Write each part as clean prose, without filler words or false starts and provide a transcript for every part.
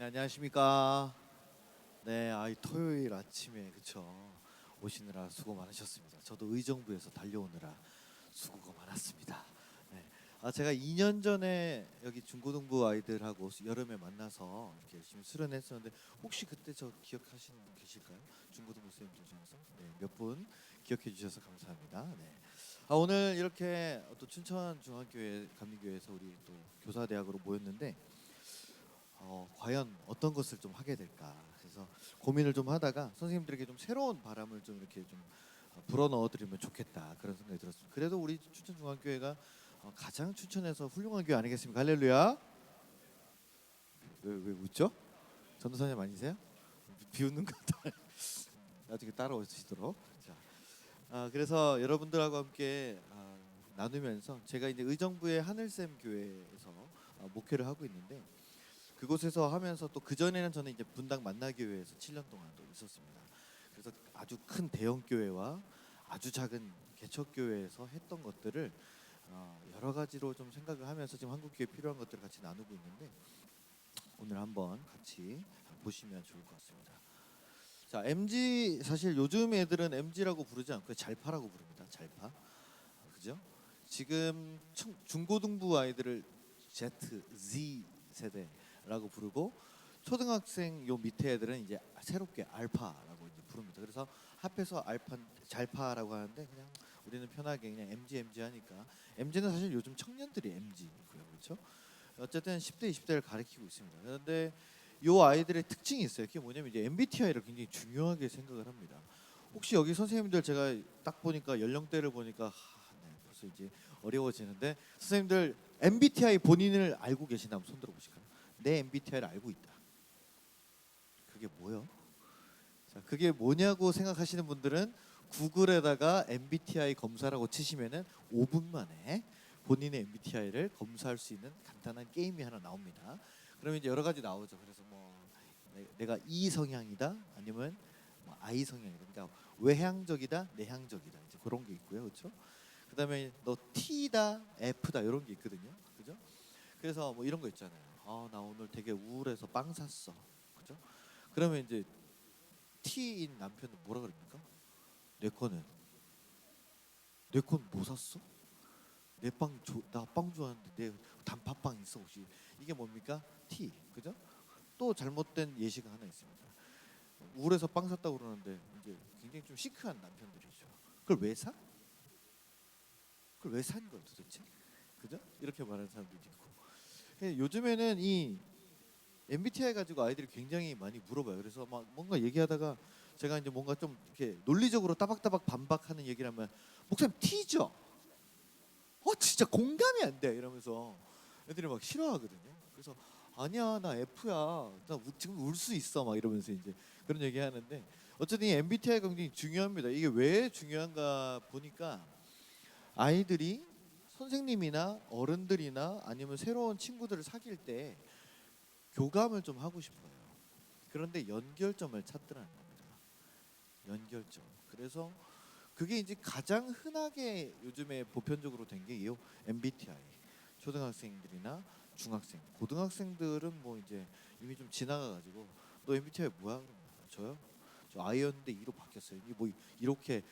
네, 안녕하십니까. 네, 토요일 아침에 그쵸 오시느라 수고 많으셨습니다. 저도 의정부에서 달려오느라 수고가 많았습니다. 네, 제가 2년 전에 여기 중고등부 아이들하고 여름에 만나서 이렇게 열심히 수련했었는데 혹시 그때 저 기억하시는 분 계실까요? 중고등부 쌤들 중에서 네, 몇 분 기억해 주셔서 감사합니다. 네. 오늘 이렇게 또 춘천 중앙교회 감리교회에서 우리 또 교사대학으로 모였는데 과연 어떤 것을 좀 하게 될까. 그래서 고민을 좀 하다가 선생님들에게 좀 새로운 바람을 좀 이렇게 좀 불어 넣어드리면 좋겠다 그런 생각이 들었습니다. 그래도 우리 춘천중앙교회가 가장 춘천에서 훌륭한 교회 아니겠습니까? 할렐루야. 왜 웃죠? 전도사님 아니세요? 비웃는 것도 나중에 따라오시도록. 자, 그래서 여러분들하고 함께 나누면서 제가 이제 의정부의 하늘샘 교회에서 목회를 하고 있는데 그곳에서 하면서 또 그 전에는 저는 이제 분당 만나교회에서 7년 동안도 있었습니다. 그래서 아주 큰 대형 교회와 아주 작은 개척교회에서 했던 것들을 여러 가지로 좀 생각을 하면서 지금 한국 교회 필요한 것들을 같이 나누고 있는데 오늘 한번 같이 보시면 좋을 것 같습니다. 자, MG 사실 요즘 애들은 MG라고 부르지 않고 잘파라고 부릅니다. 잘파, 그죠? 지금 중고등부 아이들을 Z 세대라고 부르고 초등학생 요 밑에 애들은 이제 새롭게 알파라고 이제 부릅니다. 그래서 합해서 알파 잘파라고 하는데 그냥 우리는 편하게 그냥 MG 하니까 MG는 사실 요즘 청년들이 MG고요, 그렇죠? 어쨌든 10대, 20대를 가리키고 있습니다. 그런데 요 아이들의 특징이 있어요. 그게 뭐냐면 이제 MBTI를 굉장히 중요하게 생각을 합니다. 혹시 여기 선생님들 제가 딱 보니까 연령대를 보니까 네, 벌써 이제 어려워지는데 선생님들 MBTI 본인을 알고 계시나 한번 손 들어보실까요? 내 MBTI를 알고 있다. 그게 뭐요? 자, 그게 뭐냐고 생각하시는 분들은 구글에다가 MBTI 검사라고 치시면은 5분 만에 본인의 MBTI를 검사할 수 있는 간단한 게임이 하나 나옵니다. 그러면 이제 여러 가지 나오죠. 그래서 뭐 내가 E 성향이다, 아니면 뭐 I 성향이다. 그러니까 외향적이다, 내향적이다. 이제 그런 게 있고요, 그렇죠? 그다음에 너 T다, F다 이런 게 있거든요, 그죠? 그래서 뭐 이런 거 있잖아요. 나 오늘 되게 우울해서 빵 샀어, 그죠? 그러면 이제 T인 남편은 뭐라 그럽니까? 내 거는 뭐 샀어? 나 빵 좋아하는데 내 단팥빵 있어 혹시? 이게 뭡니까? T, 그죠? 또 잘못된 예시가 하나 있습니다. 우울해서 빵 샀다고 그러는데 이제 굉장히 좀 시크한 남편들이죠. 그걸 왜 사? 그걸 왜 산 거야 도대체? 그죠? 이렇게 말하는 사람들도 있고. 요즘에는 이 MBTI 가지고 아이들이 굉장히 많이 물어봐요. 그래서 막 뭔가 얘기하다가 제가 이제 뭔가 좀 이렇게 논리적으로 따박따박 반박하는 얘기를 하면 목사님 T죠? 진짜 공감이 안 돼 이러면서 애들이 막 싫어하거든요. 그래서 아니야 나 F야. 나 지금 울 수 있어 막 이러면서 이제 그런 얘기 하는데 어쨌든 이 MBTI가 굉장히 중요합니다. 이게 왜 중요한가 보니까 아이들이 선생님이나 어른들이나 아니면 새로운 친구들을 사귈 때 교감을 좀 하고 싶어요. 그런데 연결점을 찾더라는 겁니다. 연결점. 그래서 그게 이제 가장 흔하게 요즘에 보편적으로 된 게 이 MBTI. 초등학생들이나 중학생, 고등학생들은 뭐 이제 이미 좀 지나가가지고 너 MBTI 뭐야? 그러면 저요? 저 I였는데 E로 바뀌었어요. 이게 뭐 이렇게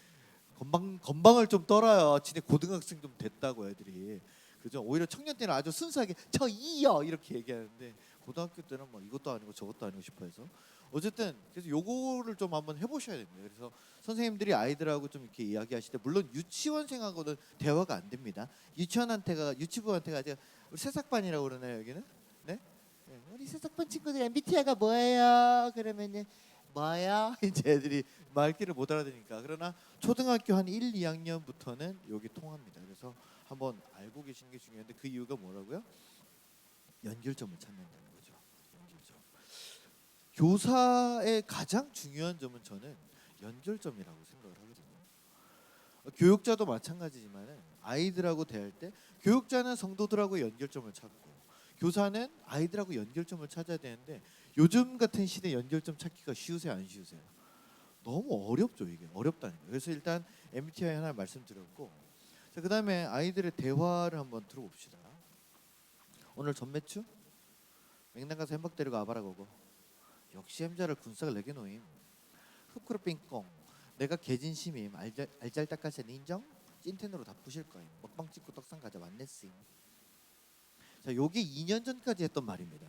건방을 좀 떨어요. 진짜 고등학생 좀 됐다고 애들이. 그죠? 오히려 청년 때는 아주 순수하게 저 E요 이렇게 얘기하는데 고등학교 때는 뭐 이것도 아니고 저것도 아니고 싶어해서 어쨌든 그래서 요거를 좀 한번 해보셔야 됩니다. 그래서 선생님들이 아이들하고 좀 이렇게 이야기하실 때 물론 유치원생하고는 대화가 안 됩니다. 유치부한테가 제가 우리 새싹반이라고 그러나요 여기는? 네? 네. 우리 새싹반 친구들 MBTI가 뭐예요? 그러면은 뭐야? 이제 애들이 말귀를 못 알아듣니까. 그러나 초등학교 한 1, 2학년부터는 여기 통합니다. 그래서 한번 알고 계시는 게 중요한데 그 이유가 뭐라고요? 연결점을 찾는다는 거죠. 연결점. 교사의 가장 중요한 점은 저는 연결점이라고 생각을 하거든요. 교육자도 마찬가지지만 아이들하고 대할 때 교육자는 성도들하고 연결점을 찾고 교사는 아이들하고 연결점을 찾아야 되는데 요즘 같은 시대 연결점 찾기가 쉬우세요 안 쉬우세요? 너무 어렵죠. 이게 어렵다는 거예요. 그래서 일단 MBTI 하나 말씀드렸고 자, 그다음에 아이들의 대화를 한번 들어봅시다. 오늘 전매추? 맥락 가서 햄버거 데리고 와봐라고. 역시 햄자를 군삭을 내게 놓임. 흡크로 삥꽁. 내가 개진심임. 알잘딱하신 인정? 찐텐으로 다 부실 거임. 먹방 찍고 떡상 가자 만냈음. 자, 요게 2년 전까지 했던 말입니다.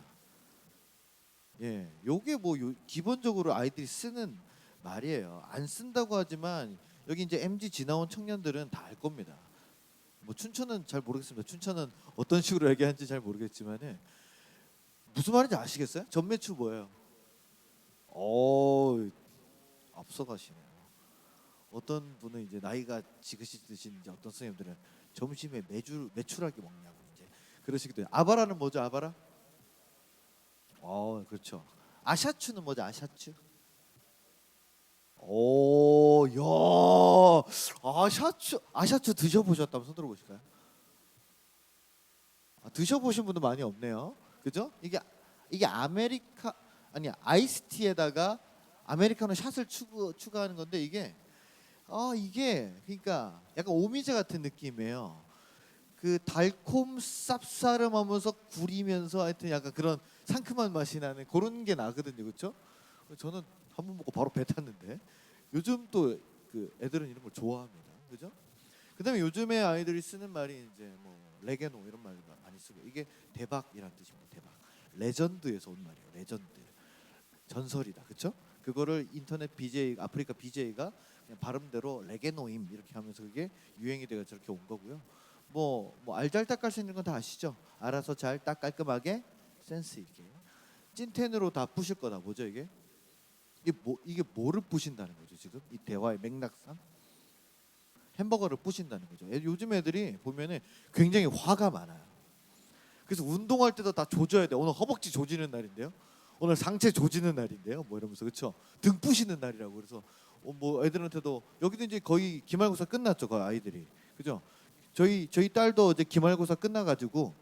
예, 요게 뭐 기본적으로 아이들이 쓰는 말이에요. 안 쓴다고 하지만 여기 이제 MZ 지나온 청년들은 다 알 겁니다. 뭐 춘천은 잘 모르겠습니다. 춘천은 어떤 식으로 얘기하는지 잘 모르겠지만은 무슨 말인지 아시겠어요? 전매출 뭐예요? 앞서가시네요. 어떤 분은 이제 나이가 지긋이드신 이제 어떤 선생님들은 점심에 매출하게 먹냐고 이제 그러시기도 해요. 아바라는 뭐죠? 아바라? 그렇죠. 아샤추는 뭐죠? 아샤추? 야, 아샤추 드셔보셨다면 손 들어보실까요? 드셔보신 분도 많이 없네요. 그죠? 이게 아이스티에다가 아메리카노 샷을 추가하는 건데 이게 그러니까 약간 오미자 같은 느낌이에요. 그 달콤 쌉싸름하면서 구리면서 하여튼 약간 그런 상큼한 맛이 나는 그런 게 나거든요, 그렇죠? 저는 한 번 먹고 바로 배 탔는데 요즘 또 그 애들은 이런 걸 좋아합니다, 그죠? 그다음에 요즘에 아이들이 쓰는 말이 이제 뭐 레게노 이런 말 많이 쓰고 이게 대박이라는 뜻입니다, 대박. 레전드에서 온 말이에요, 레전드. 전설이다, 그렇죠? 그거를 인터넷 BJ 아프리카 BJ가 그냥 발음대로 레게노임 이렇게 하면서 그게 유행이 돼가 저렇게 온 거고요. 뭐 알잘딱 할 수 있는 건 다 아시죠? 알아서 잘 딱 깔끔하게 센스 있게 찐텐으로 다 부실 거다. 뭐죠 이게? 이게 뭐를 부신다는 거죠 지금 이 대화의 맥락상? 햄버거를 부신다는 거죠. 요즘 애들이 보면은 굉장히 화가 많아요. 그래서 운동할 때도 다 조져야 돼. 오늘 허벅지 조지는 날인데요. 오늘 상체 조지는 날인데요. 뭐 이러면서 그렇죠. 등 부시는 날이라고. 그래서 뭐 애들한테도 여기도 이제 거의 기말고사 끝났죠. 거의 아이들이. 그죠? 저희 딸도 이제 기말고사 끝나가지고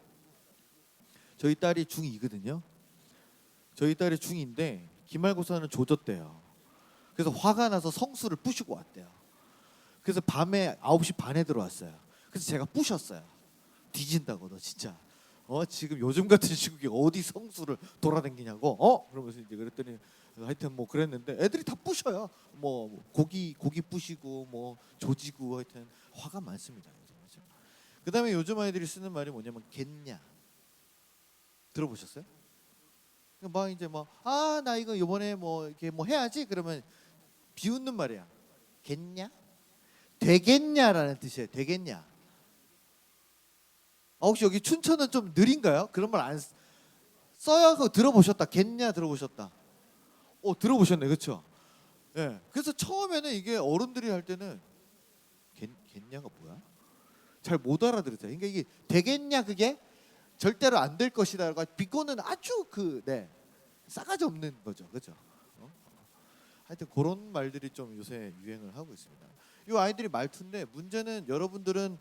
저희 딸이 중2거든요. 저희 딸이 중2인데 기말고사는 조졌대요. 그래서 화가 나서 성수를 부시고 왔대요. 그래서 밤에 9시 반에 들어왔어요. 그래서 제가 부셨어요. 뒤진다고 너 진짜. 지금 요즘 같은 시국에 어디 성수를 돌아다니냐고. 그러면서 이제 그랬더니 하여튼 뭐 그랬는데 애들이 다 부셔요. 뭐 고기 부시고 뭐 조지고 하여튼 화가 많습니다. 요즘. 그다음에 요즘 아이들이 쓰는 말이 뭐냐면 겠냐. 들어보셨어요? 막 이제 나 이거 이번에 뭐 이렇게 뭐 해야지 그러면 비웃는 말이야. 겠냐? 되겠냐라는 뜻이에요. 되겠냐? 혹시 여기 춘천은 좀 느린가요? 그런 말 안 써요? 그거 들어보셨다. 겠냐 들어보셨다. 들어보셨네, 그렇죠? 예. 그래서 처음에는 이게 어른들이 할 때는 겠냐가 뭐야? 잘 못 알아들었어요. 그러니까 이게 되겠냐 그게 절대로 안 될 것이다. 비꼬는 아주 싸가지 없는 거죠, 그렇죠? 하여튼 그런 말들이 좀 요새 유행을 하고 있습니다. 이 아이들이 말투인데 문제는 여러분들은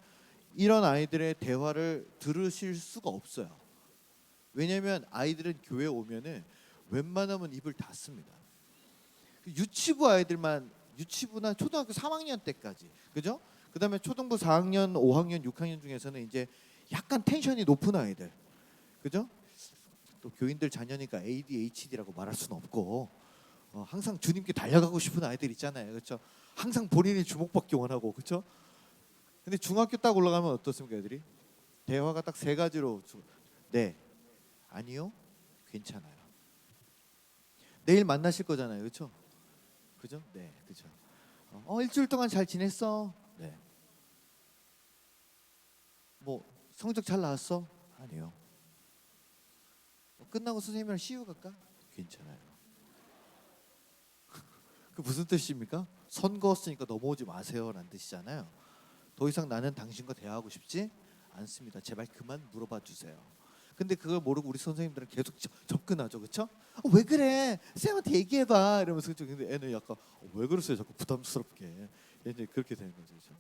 이런 아이들의 대화를 들으실 수가 없어요. 왜냐하면 아이들은 교회 오면은 웬만하면 입을 닫습니다. 유치부나 초등학교 3학년 때까지, 그죠? 그다음에 초등부 4학년, 5학년, 6학년 중에서는 이제 약간 텐션이 높은 아이들, 그죠? 또 교인들 자녀니까 ADHD라고 말할 수는 없고 항상 주님께 달려가고 싶은 아이들 있잖아요, 그렇죠? 항상 본인이 주목받기 원하고, 그렇죠? 근데 중학교 딱 올라가면 어떻습니까, 애들이? 대화가 딱 세 가지로 네, 아니요, 괜찮아요. 내일 만나실 거잖아요, 그렇죠? 그죠? 네, 그죠. 일주일 동안 잘 지냈어? 네. 뭐 성적 잘 나왔어? 아니요. 끝나고 선생님이랑 CU 갈까? 괜찮아요. 그 무슨 뜻입니까? 선 그었으니까 넘어오지 마세요라는 뜻이잖아요. 더 이상 나는 당신과 대화하고 싶지 않습니다. 제발 그만 물어봐 주세요. 근데 그걸 모르고 우리 선생님들은 계속 접근하죠, 그렇죠? 왜 그래? 쌤한테 얘기해봐 이러면서 근데 애는 약간 왜 그러세요? 자꾸 부담스럽게 이제 그렇게 되는 거죠, 그렇죠?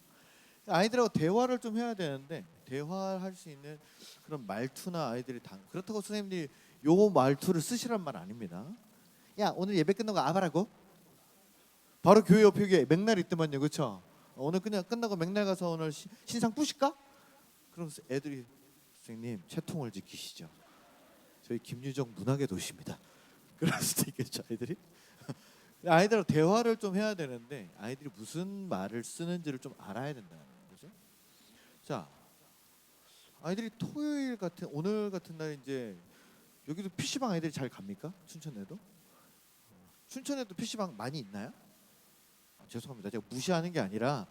아이들하고 대화를 좀 해야 되는데 대화할 수 있는 그런 말투나 아이들이 그렇다고 선생님들이 요 말투를 쓰시란 말 아닙니다. 야, 오늘 예배 끝나고 아바라고? 바로 교회 옆에 여기 맥날 있더만요, 그렇죠? 오늘 그냥 끝나고 맥날 가서 오늘 신상 뿌실까? 그러면서 애들이 선생님 채통을 지키시죠. 저희 김유정 문학의 도시입니다. 그럴 수도 있겠죠 아이들이. 아이들하고 대화를 좀 해야 되는데 아이들이 무슨 말을 쓰는지를 좀 알아야 된다는 거죠. 자, 아이들이 토요일 같은 오늘 같은 날 이제 여기도 PC방 아이들이 잘 갑니까? 춘천에도? 춘천에도 PC방 많이 있나요? 죄송합니다. 제가 무시하는 게 아니라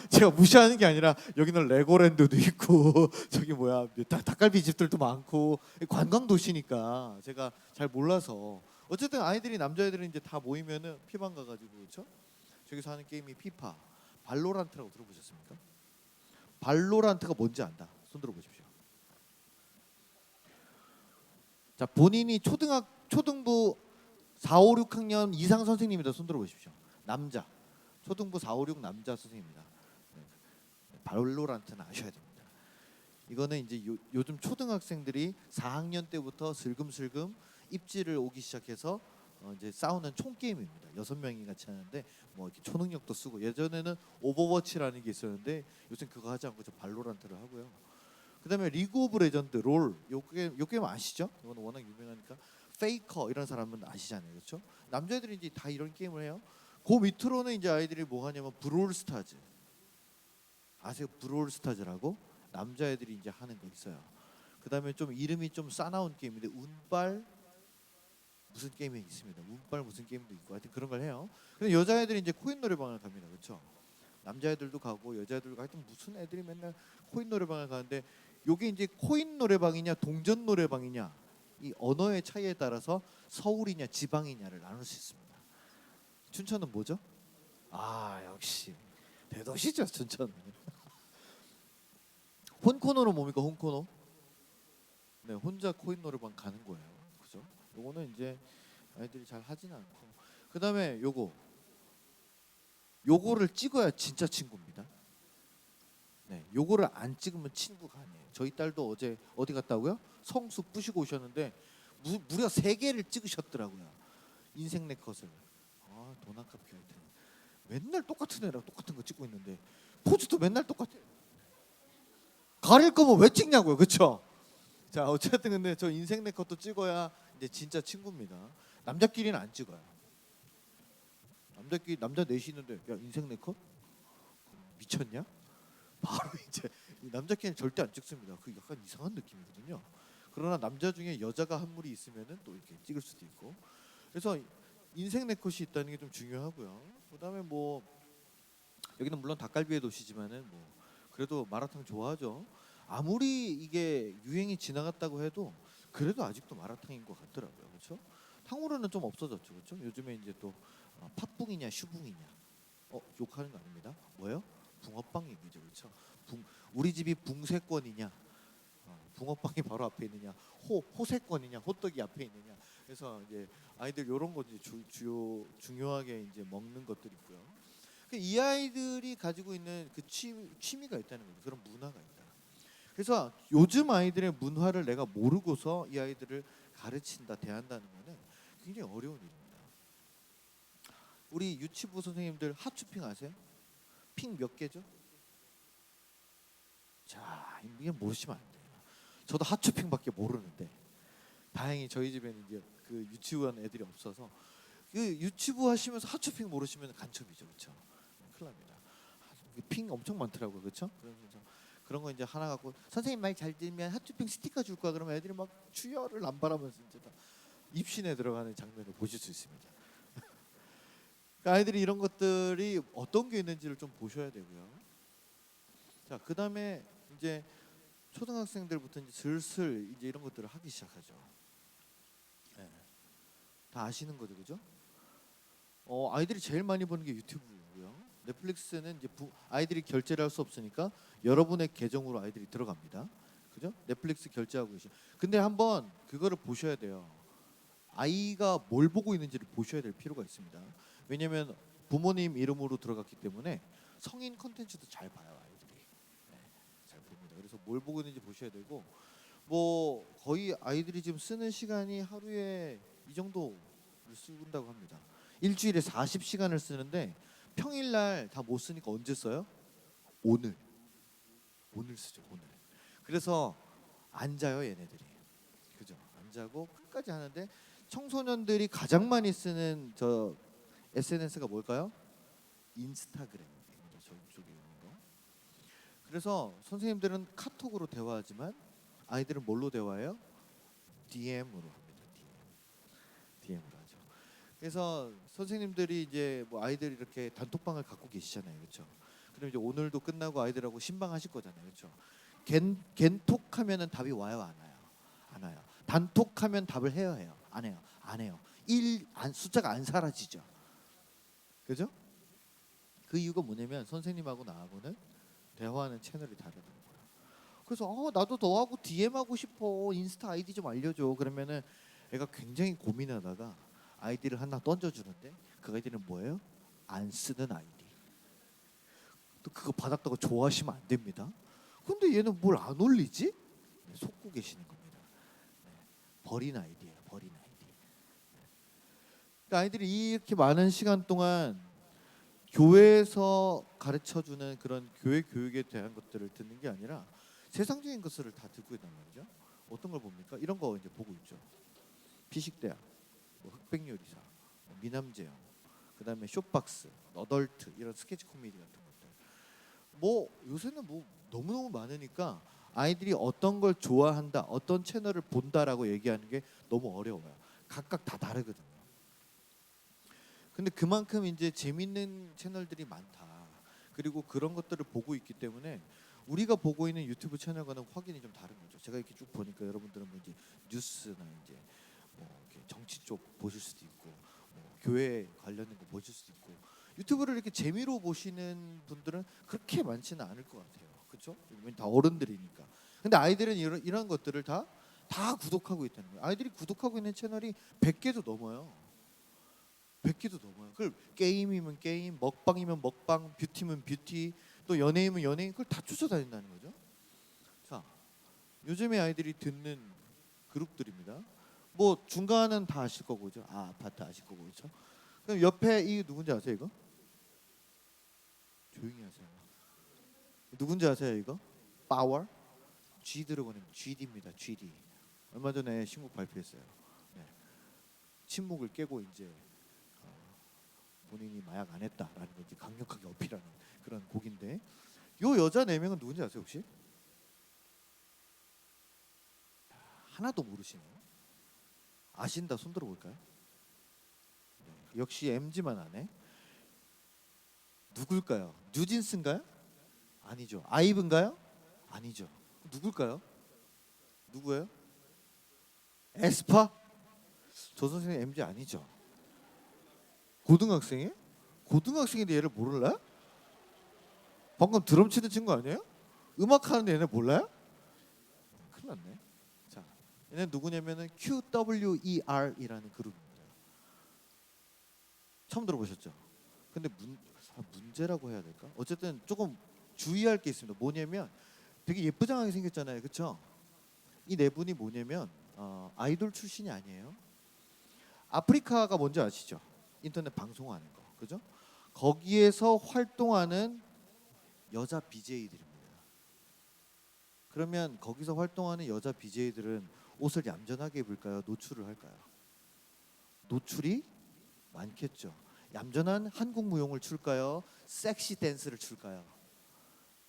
제가 무시하는 게 아니라 여기는 레고랜드도 있고 저기 뭐야 닭갈비 집들도 많고 관광 도시니까 제가 잘 몰라서 어쨌든 아이들이 남자애들은 이제 다 모이면은 피방 가가지고 그렇죠? 저기서 하는 게임이 피파, 발로란트라고 들어보셨습니까? 발로란트가 뭔지 안다. 손 들어보십시오. 자, 본인이 초등부 4, 5, 6학년 이상 선생님이다. 손 들어보십시오. 남자. 초등부 4, 5, 6 남자 선생님입니다. 네. 발로란트는 아셔야 됩니다. 이거는 이제 요즘 초등학생들이 4학년 때부터 슬금슬금 입지를 오기 시작해서 이제 싸우는 총 게임입니다. 6명이 같이 하는데 뭐 이렇게 초능력도 쓰고 예전에는 오버워치라는 게 있었는데 요새 그거 하지 않고 저 발로란트를 하고요. 그다음에 리그 오브 레전드 롤 요 게임 아시죠? 이건 워낙 유명하니까 페이커 이런 사람은 아시잖아요, 그렇죠? 남자애들이 이제 다 이런 게임을 해요. 그 밑으로는 이제 아이들이 뭐 하냐면 브롤 스타즈 아세요? 브롤 스타즈라고 남자애들이 이제 하는 거 있어요. 그다음에 좀 이름이 좀 싸나운 게임인데 운빨 무슨 게임이 있습니다. 운빨 무슨 게임도 있고 하여튼 그런 걸 해요. 근데 여자애들이 이제 코인 노래방을 갑니다, 그렇죠? 남자애들도 가고 여자애들도 가고 하여튼 무슨 애들이 맨날 코인 노래방을 가는데 요게 이제 코인 노래방이냐 동전 노래방이냐 이 언어의 차이에 따라서 서울이냐 지방이냐를 나눌 수 있습니다. 춘천은 뭐죠? 아 역시 대도시죠 춘천. 혼코노는 뭡니까 혼코노? 네 혼자 코인 노래방 가는 거예요. 그죠? 요거는 이제 아이들이 잘 하진 않고 그 다음에 요거를 찍어야 진짜 친구입니다. 네, 요거를 안 찍으면 친구가 아니에요. 저희 딸도 어제 어디 갔다고요? 성수 부시고 오셨는데 무려 3개를 찍으셨더라고요. 인생 네컷을. 아, 돈 아깝게 하여튼. 맨날 똑같은 애랑 똑같은 거 찍고 있는데 포즈도 맨날 똑같아. 가릴 거면 왜 찍냐고요, 그렇죠? 자, 어쨌든 근데 저 인생 네컷도 찍어야 이제 진짜 친구입니다. 남자끼리는 안 찍어요. 남자 넷이 있는데 야 인생 네컷? 미쳤냐? 바로 이제 남자끼리는 절대 안 찍습니다. 그 약간 이상한 느낌이거든요. 그러나 남자 중에 여자가 한 무리 있으면은 또 이렇게 찍을 수도 있고. 그래서 인생 네컷이 있다는 게 좀 중요하고요. 그다음에 뭐 여기는 물론 닭갈비의 도시지만은 뭐 그래도 마라탕 좋아하죠. 아무리 이게 유행이 지나갔다고 해도 그래도 아직도 마라탕인 것 같더라고요. 그렇죠? 탕후루는 좀 없어졌죠. 그렇죠? 요즘에 이제 또 팥붕이냐 슈붕이냐 욕하는 거 아닙니다. 뭐요? 붕어빵 얘기죠. 그렇죠? 우리 집이 붕세권이냐 붕어빵이 바로 앞에 있느냐 호세권이냐 호떡이 앞에 있느냐 그래서 이제 아이들 이런 거 이제 중요하게 이제 먹는 것들이 있고요. 이 아이들이 가지고 있는 그 취미가 있다는 거죠. 그런 문화가 있다. 그래서 요즘 아이들의 문화를 내가 모르고서 이 아이들을 가르친다 대한다는 거는 굉장히 어려운 일입니다. 우리 유치부 선생님들 핫쇼핑 아세요? 핑 몇 개죠? 자, 이게 모르시면 안 돼요. 저도 핫쇼핑밖에 모르는데 다행히 저희 집에는 이제 그 유치원 애들이 없어서 그 유치부 하시면서 핫쇼핑 모르시면 간첩이죠, 그렇죠? 큰일 납니다. 핑 엄청 많더라고요, 그렇죠? 그런 거 이제 하나 갖고 선생님 말 잘 들으면 핫쇼핑 스티커 줄 거야 그러면 애들이 막 주열을 남발하면서 이제 다 입신에 들어가는 장면을 보실 수 있습니다. 그러니까 아이들이 이런 것들이 어떤 게 있는지를 좀 보셔야 되고요. 자, 그다음에 이제 초등학생들부터 이제 슬슬 이제 이런 것들을 하기 시작하죠. 네. 다 아시는 거죠, 그죠? 아이들이 제일 많이 보는 게 유튜브고요. 넷플릭스는 이제 아이들이 결제를 할 수 없으니까 여러분의 계정으로 아이들이 들어갑니다. 그죠? 넷플릭스 결제하고 계시. 근데 한번 그거를 보셔야 돼요. 아이가 뭘 보고 있는지를 보셔야 될 필요가 있습니다. 왜냐하면 부모님 이름으로 들어갔기 때문에 성인 컨텐츠도 잘 봐요, 아이들이. 네, 잘 봅니다. 그래서 뭘 보고 있는지 보셔야 되고, 뭐 거의 아이들이 지금 쓰는 시간이 하루에 이 정도를 쓴다고 합니다. 일주일에 40시간을 쓰는데 평일날 다 못 쓰니까 언제 써요? 오늘 쓰죠, 오늘. 그래서 안 자요, 얘네들이. 그죠? 안 안 자고 끝까지 하는데 청소년들이 가장 많이 쓰는 저 SNS가 뭘까요? 인스타그램입니다. 저쪽에 있는 거. 그래서 선생님들은 카톡으로 대화하지만 아이들은 뭘로 대화해요? DM으로 합니다. DM으로 하죠. 그래서 선생님들이 이제 뭐 아이들 이렇게 단톡방을 갖고 계시잖아요, 그렇죠? 그럼 이제 오늘도 끝나고 아이들하고 신방하실 거잖아요, 그렇죠? 겐톡하면은 답이 와요, 안 와요? 안 와요. 단톡하면 답을 해요? 안 해요? 안 해요. 숫자가 안 사라지죠, 그죠? 그 이유가 뭐냐면 선생님하고 나하고는 대화하는 채널이 다르다는 거예요. 그래서 나도 너하고 DM 하고 싶어. 인스타 아이디 좀 알려줘. 그러면은 애가 굉장히 고민하다가 아이디를 하나 던져주는데 그 아이디는 뭐예요? 안 쓰는 아이디. 또 그거 받았다고 좋아하시면 안 됩니다. 근데 얘는 뭘 안 올리지? 네, 속고 계시는 겁니다. 네, 버린 아이디예요. 버린 아이디. 그러니까 아이들이 이렇게 많은 시간 동안 교회에서 가르쳐주는 그런 교회 교육에 대한 것들을 듣는 게 아니라 세상적인 것들을 다 듣고 있단 말이죠. 어떤 걸 봅니까? 이런 거 이제 보고 있죠. 피식대학, 뭐 흑백요리사, 뭐 미남재영, 그다음에 쇼박스, 어덜트 이런 스케치 코미디 같은 것들. 뭐 요새는 뭐 너무너무 많으니까 아이들이 어떤 걸 좋아한다, 어떤 채널을 본다라고 얘기하는 게 너무 어려워요. 각각 다 다르거든요. 근데 그만큼 이제 재밌는 채널들이 많다. 그리고 그런 것들을 보고 있기 때문에 우리가 보고 있는 유튜브 채널과는 확연히 좀 다른 거죠. 제가 이렇게 쭉 보니까 여러분들은 뭐 이제 뉴스나 이제 뭐 이렇게 정치 쪽 보실 수도 있고, 뭐 교회 관련된 거 보실 수도 있고, 유튜브를 이렇게 재미로 보시는 분들은 그렇게 많지는 않을 것 같아요. 그렇죠? 왜냐면 다 어른들이니까. 근데 아이들은 이런 것들을 다 구독하고 있다는 거예요. 아이들이 구독하고 있는 채널이 100개도 넘어요. 100개도 넘어요. 그걸 게임이면 게임, 먹방이면 먹방, 뷰티면 뷰티, 또 연예인이면 연예인, 그걸 다 쫓아다닌다는 거죠. 자, 요즘에 아이들이 듣는 그룹들입니다. 뭐 중간은 다 아실 거고, 그죠? 아파트 아실 거고, 그렇죠? 그럼 옆에 이 누군지 아세요, 이거? 조용히 하세요. 누군지 아세요, 이거? 파워? G 들어가는 GD입니다. GD. 얼마 전에 신곡 발표했어요. 네. 침묵을 깨고 이제 본인이 마약 안 했다라는 걸 이제 강력하게 어필하는 그런 곡인데, 요 여자 4명은 누군지 아세요 혹시? 하나도 모르시네요. 아신다 손 들어볼까요? 네. 역시 MG만 아네. 누굴까요? 뉴진스인가요? 아니죠. 아이브인가요? 아니죠. 누굴까요? 누구예요? 에스파? 저 선생님 MG 아니죠. 고등학생이? 고등학생인데 얘를 모를래? 방금 드럼 치는 친구 아니에요? 음악 하는데 얘네 몰라요? 큰일 났네. 자, 얘네 누구냐면은 QWER이라는 그룹입니다. 처음 들어보셨죠? 근데 문제라고 해야 될까? 어쨌든 조금 주의할 게 있습니다. 뭐냐면 되게 예쁘장하게 생겼잖아요, 그렇죠? 이 네 분이 뭐냐면 아이돌 출신이 아니에요. 아프리카가 뭔지 아시죠? 인터넷 방송하는 거, 그죠? 거기에서 활동하는 여자 BJ들입니다. 그러면 거기서 활동하는 여자 BJ들은 옷을 얌전하게 입을까요? 노출을 할까요? 노출이 많겠죠. 얌전한 한국 무용을 출까요? 섹시 댄스를 출까요?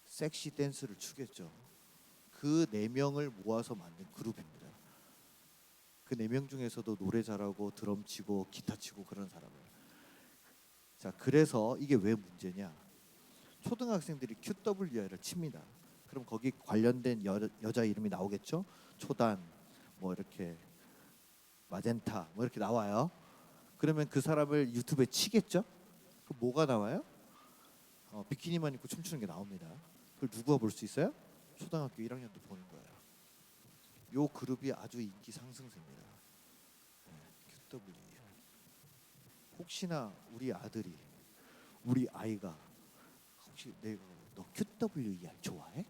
섹시 댄스를 추겠죠. 그 4명을 모아서 만든 그룹입니다. 그 4명 중에서도 노래 잘하고 드럼 치고 기타 치고 그런 사람을. 자, 그래서 이게 왜 문제냐? 초등학생들이 QWER을 칩니다. 그럼 거기 관련된 여자 이름이 나오겠죠? 초단, 뭐 이렇게 마젠타, 뭐 이렇게 나와요. 그러면 그 사람을 유튜브에 치겠죠? 그 뭐가 나와요? 비키니만 입고 춤추는 게 나옵니다. 그걸 누구가 볼 수 있어요? 초등학교 1학년도 보는 거예요. 요 그룹이 아주 인기 상승세입니다. 네, QWER. 혹시나 우리 아들이, 우리 아이가 혹시 내가 너 QWER 좋아해?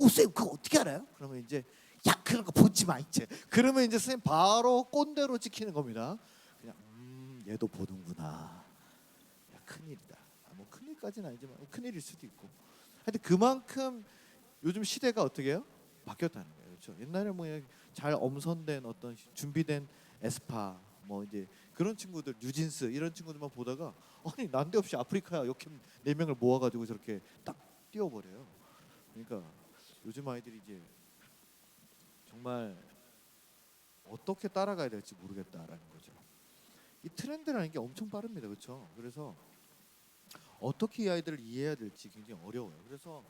쌤 그거 어떻게 알아요? 그러면 이제 야 그런 거 보지 마 이제. 그러면 이제 선생님 바로 꼰대로 찍히는 겁니다. 그냥 얘도 보는구나. 야 큰일이다. 뭐 큰일까지는 아니지만 큰일일 수도 있고. 하여튼 그만큼 요즘 시대가 어떻게 해요? 바뀌었다는 거예요. 그렇죠. 옛날에 뭐 잘 엄선된 어떤 준비된 에스파 뭐 이제 그런 친구들 뉴진스 이런 친구들만 보다가 아니 난데없이 아프리카 역캠 4명을 모아가지고 저렇게 딱 띄워버려요. 그러니까 요즘 아이들이 이제 정말 어떻게 따라가야 될지 모르겠다라는 거죠. 이 트렌드라는 게 엄청 빠릅니다. 그렇죠? 그래서 어떻게 이 아이들을 이해해야 될지 굉장히 어려워요. 그래서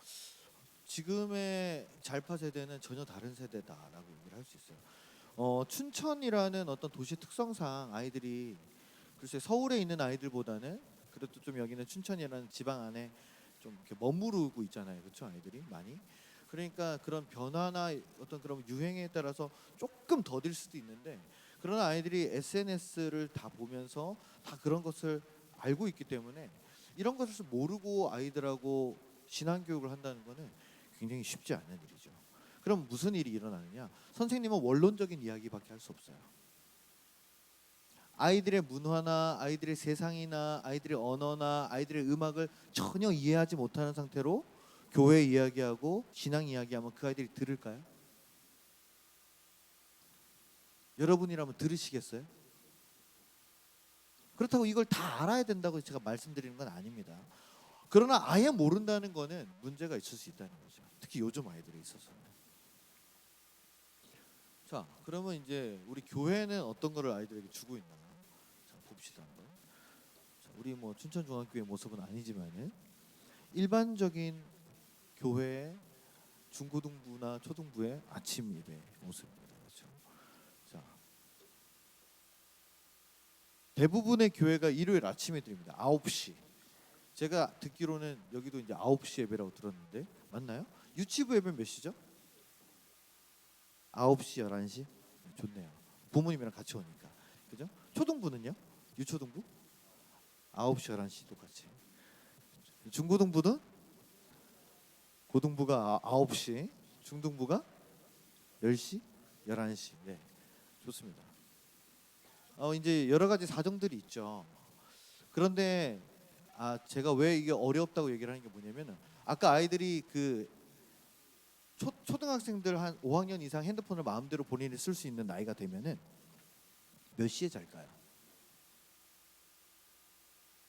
지금의 잘파 세대는 전혀 다른 세대다라고 얘기를 할 수 있어요. 춘천이라는 어떤 도시 특성상 아이들이 글쎄 서울에 있는 아이들보다는 그래도 좀 여기는 춘천이라는 지방 안에 좀 이렇게 머무르고 있잖아요. 그렇죠? 아이들이 많이. 그러니까 그런 변화나 어떤 그런 유행에 따라서 조금 더딜 수도 있는데 그러나 아이들이 SNS를 다 보면서 다 그런 것을 알고 있기 때문에 이런 것을 모르고 아이들하고 신앙 교육을 한다는 거는 굉장히 쉽지 않은 일이죠. 그럼 무슨 일이 일어나느냐? 선생님은 원론적인 이야기밖에 할 수 없어요. 아이들의 문화나 아이들의 세상이나 아이들의 언어나 아이들의 음악을 전혀 이해하지 못하는 상태로 교회 이야기하고 신앙 이야기하면 그 아이들이 들을까요? 여러분이라면 들으시겠어요? 그렇다고 이걸 다 알아야 된다고 제가 말씀드리는 건 아닙니다. 그러나 아예 모른다는 거는 문제가 있을 수 있다는 거죠. 특히 요즘 아이들에 있어서는. 자, 그러면 이제 우리 교회는 어떤 거를 아이들에게 주고 있나? 자, 봅시다 한번. 자, 우리 뭐 춘천중학교의 모습은 아니지만은 일반적인 교회 중고등부나 초등부의 아침 예배 모습입니다. 그렇죠? 자, 대부분의 교회가 일요일 아침에 드립니다. 9시. 제가 듣기로는 여기도 이제 9시 예배라고 들었는데 맞나요? 유치부 예배는 몇 시죠? 9시, 11시? 좋네요. 부모님이랑 같이 오니까. 그죠? 초등부는요? 유초등부? 9시, 11시 똑같이. 중고등부는? 고등부가 9시, 중등부가 10시, 11시. 네. 좋습니다. 이제 여러 가지 사정들이 있죠. 그런데 제가 왜 이게 어렵다고 얘기를 하는 게 뭐냐면은 아까 아이들이 그 초등학생들 한 5학년 이상 핸드폰을 마음대로 본인이 쓸 수 있는 나이가 되면은 몇 시에 잘까요?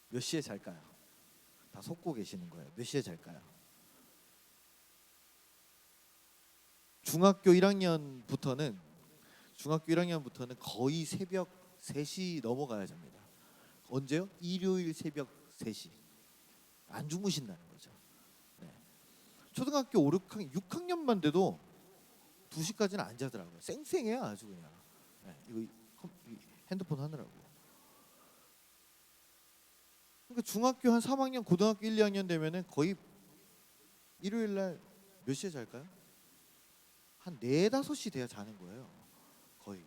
몇 시에 잘까요? 다 속고 계시는 거예요. 몇 시에 잘까요? 중학교 1학년부터는 거의 새벽 3시 넘어가야 잡니다. 언제요? 일요일 새벽 3시. 안 주무신다는 거죠. 네. 초등학교 5, 6학년만 돼도 2시까지는 안 자더라고요. 쌩쌩해요 아주 그냥. 네. 이거 핸드폰 하느라고. 그러니까 중학교 한 3학년, 고등학교 1, 2학년 되면은 거의 일요일 날 몇 시에 잘까요? 한 4, 5시 돼야 자는 거예요. 거의.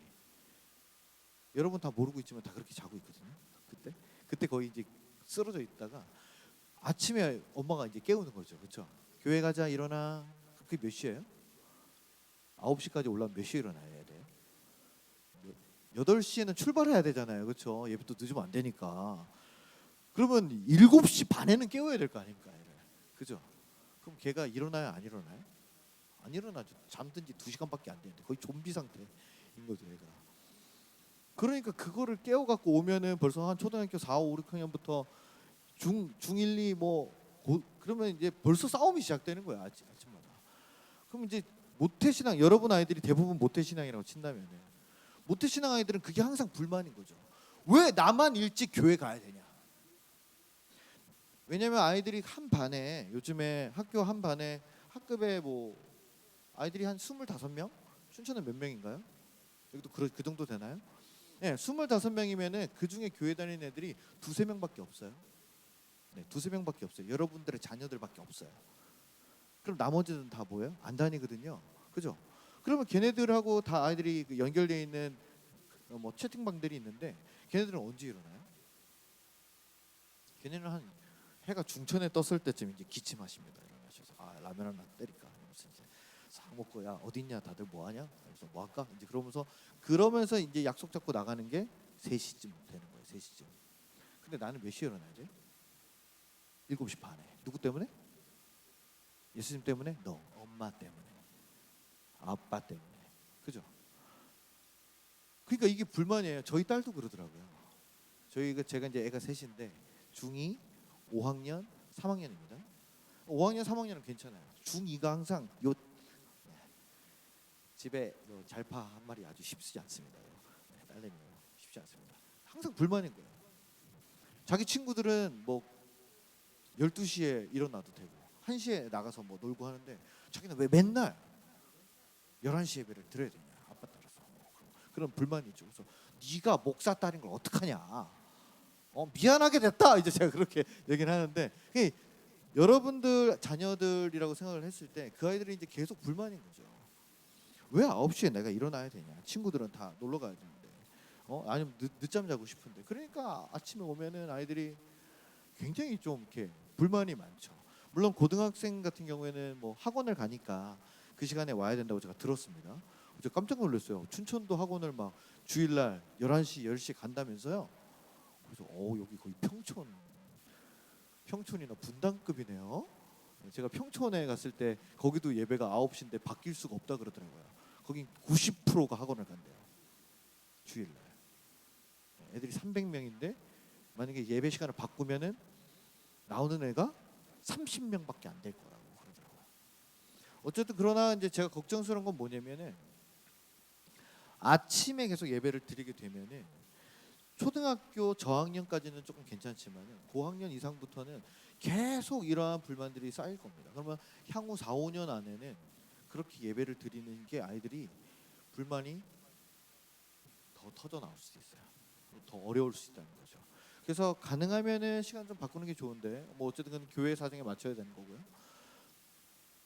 여러분 다 모르고 있지만 다 그렇게 자고 있거든요. 그때 거의 이제 쓰러져 있다가 아침에 엄마가 이제 깨우는 거죠. 그렇죠? 교회 가자 일어나. 그게 몇 시예요? 9시까지 올라면 몇 시에 일어나야 돼요? 8시에는 출발해야 되잖아요. 그렇죠? 예배도 늦으면 안 되니까. 그러면 7시 반에는 깨워야 될 거 아닙니까? 얘를. 그죠? 그럼 걔가 일어나요? 안 일어나요? 안 일어나죠. 잠든 지 2시간밖에 안 되는데 거의 좀비 상태인 거죠. 얘가. 그러니까 그거를 깨워갖고 오면은 벌써 한 초등학교 4, 5, 6학년부터 중1, 2 그러면 이제 벌써 싸움이 시작되는 거야. 아침마다. 그럼 이제 모태신앙 여러분 아이들이 대부분 모태신앙이라고 친다면은 모태신앙 아이들은 그게 항상 불만인 거죠. 왜 나만 일찍 교회 가야 되냐? 왜냐면 아이들이 한 반에 요즘에 학교 한 반에 학급에 뭐 아이들이 한 25명? 춘천은 몇 명인가요? 여기도 그 정도 되나요? 네, 25명이면은 그 중에 교회 다니는 애들이 2, 3명밖에 없어요. 네, 2, 3명밖에 없어요. 여러분들의 자녀들밖에 없어요. 그럼 나머지는 다 뭐예요? 안 다니거든요. 그죠? 그러면 걔네들하고 다 아이들이 연결되어 있는 뭐 채팅방들이 있는데 걔네들은 언제 일어나요? 걔네는 한 해가 중천에 떴을 때쯤 이제 기침하십니다. 일어나셔서 라면 하나 때릴까 하면서 이제 싹 먹고 야 어딨냐 다들 뭐하냐? 그래서 뭐 할까? 이제 그러면서 이제 약속 잡고 나가는 게 3시쯤 되는 거예요. 3시쯤. 근데 나는 몇 시에 일어나야 돼? 7시 반에. 누구 때문에? 예수님 때문에? 너 엄마 때문에. 아빠 때문에. 그죠? 그러니까 이게 불만이에요. 저희 딸도 그러더라고요. 제가 이제 애가 셋인데 중2, 5학년, 3학년입니다. 5학년, 3학년은 괜찮아요. 중2가 항상 요 집에 잘파 한 마리 아주 쉽지 않습니다. 딸내미 쉽지 않습니다. 항상 불만인 거예요. 자기 친구들은 뭐 12시에 일어나도 되고 1시에 나가서 뭐 놀고 하는데 자기는 왜 맨날 11시 예배를 드려야 되냐. 아빠 따라서. 그런 불만이 있죠. 그래서 네가 목사 딸인 걸 어떡하냐. 미안하게 됐다. 이제 제가 그렇게 얘기를 하는데 여러분들 자녀들이라고 생각을 했을 때 그 아이들이 이제 계속 불만인 거죠. 왜 9시에 내가 일어나야 되냐. 친구들은 다 놀러 가야 되는데 아니면 늦잠 자고 싶은데. 그러니까 아침에 오면은 아이들이 굉장히 좀 이렇게 불만이 많죠. 물론 고등학생 같은 경우에는 뭐 학원을 가니까 그 시간에 와야 된다고 제가 들었습니다. 제가 깜짝 놀랐어요. 춘천도 학원을 막 주일날 11시, 10시 간다면서요. 그래서 여기 거의 평촌이나 분당급이네요. 제가 평촌에 갔을 때 거기도 예배가 9시인데 바뀔 수가 없다 그러더라고요. 거긴 90%가 학원을 간대요. 주일날. 애들이 300명인데 만약에 예배 시간을 바꾸면은 나오는 애가 30명밖에 안 될 거라고 그러더라고요. 어쨌든 그러나 이제 제가 걱정스러운 건 뭐냐면은 아침에 계속 예배를 드리게 되면은 초등학교 저학년까지는 조금 괜찮지만 고학년 이상부터는 계속 이러한 불만들이 쌓일 겁니다. 그러면 향후 4, 5년 안에는 그렇게 예배를 드리는 게 아이들이 불만이 더 터져 나올 수도 있어요. 더 어려울 수 있다는 거죠. 그래서 가능하면은 시간 좀 바꾸는 게 좋은데 뭐 어쨌든 교회 사정에 맞춰야 되는 거고요.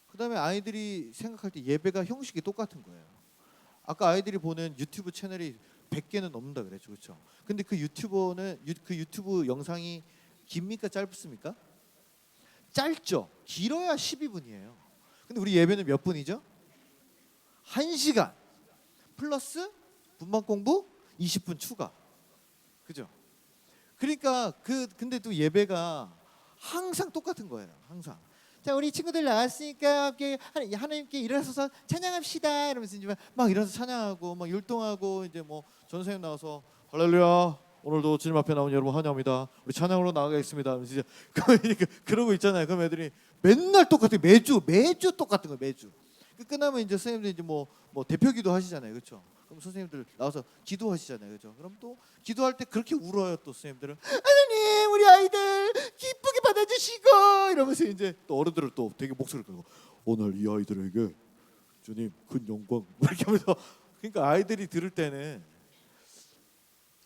그다음에 아이들이 생각할 때 예배가 형식이 똑같은 거예요. 아까 아이들이 보는 유튜브 채널이 100개는 넘는다 그랬죠. 그렇죠? 근데 그 유튜브 영상이 깁니까 짧습니까? 짧죠. 길어야 12분이에요. 근데 우리 예배는 몇 분이죠? 1시간 플러스 분만 공부 20분 추가. 그죠? 그러니까 근데 또 예배가 항상 똑같은 거예요. 항상. 자, 우리 친구들 나왔으니까 함께 하나님께 일어서서 찬양합시다. 이러면서 이제 막 일어나서 찬양하고 막 율동하고 이제 뭐 전사님 나와서 할렐루야. 오늘도 주님 앞에 나온 여러분 환영합니다. 우리 찬양으로 나가겠습니다. 이제 그러고 있잖아요. 그럼 애들이 맨날 똑같아요. 매주 똑같은 거예요. 매주. 끝나면 이제 선생님들 이제 뭐 대표기도 하시잖아요. 그렇죠? 그럼 선생님들 나와서 기도하시잖아요. 그렇죠? 그럼 또 기도할 때 그렇게 울어요. 또 선생님들은 하나님 우리 아이들 기쁘게 받아주시고 이러면서 이제 또 어른들은 또 되게 목소리를 끄고 오늘 이 아이들에게 주님 큰 영광 이렇게 하면서 그러니까 아이들이 들을 때는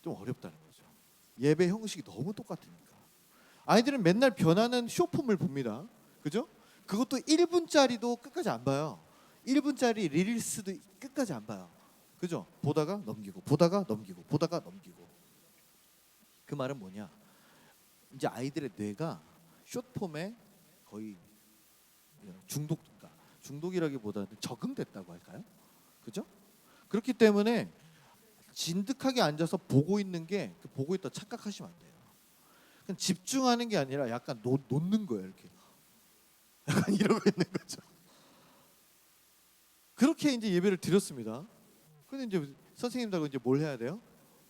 좀 어렵다는 거죠. 예배 형식이 너무 똑같으니까 아이들은 맨날 변하는 쇼폼을 봅니다. 그죠? 그것도 1분짜리도 끝까지 안 봐요. 1분짜리 릴스도 끝까지 안 봐요. 그죠? 보다가 넘기고 보다가 넘기고 보다가 넘기고. 그 말은 뭐냐? 이제 아이들의 뇌가 숏폼에 거의 중독이라기보다는 적응됐다고 할까요? 그죠? 그렇기 때문에 진득하게 앉아서 보고 있는 게 보고 있다 착각하시면 안 돼요. 그냥 집중하는 게 아니라 약간 놓는 거예요. 이렇게 약간 이러고 있는 거죠. 그렇게 이제 예배를 드렸습니다. 근데 이제 선생님들하고 이제 뭘 해야 돼요?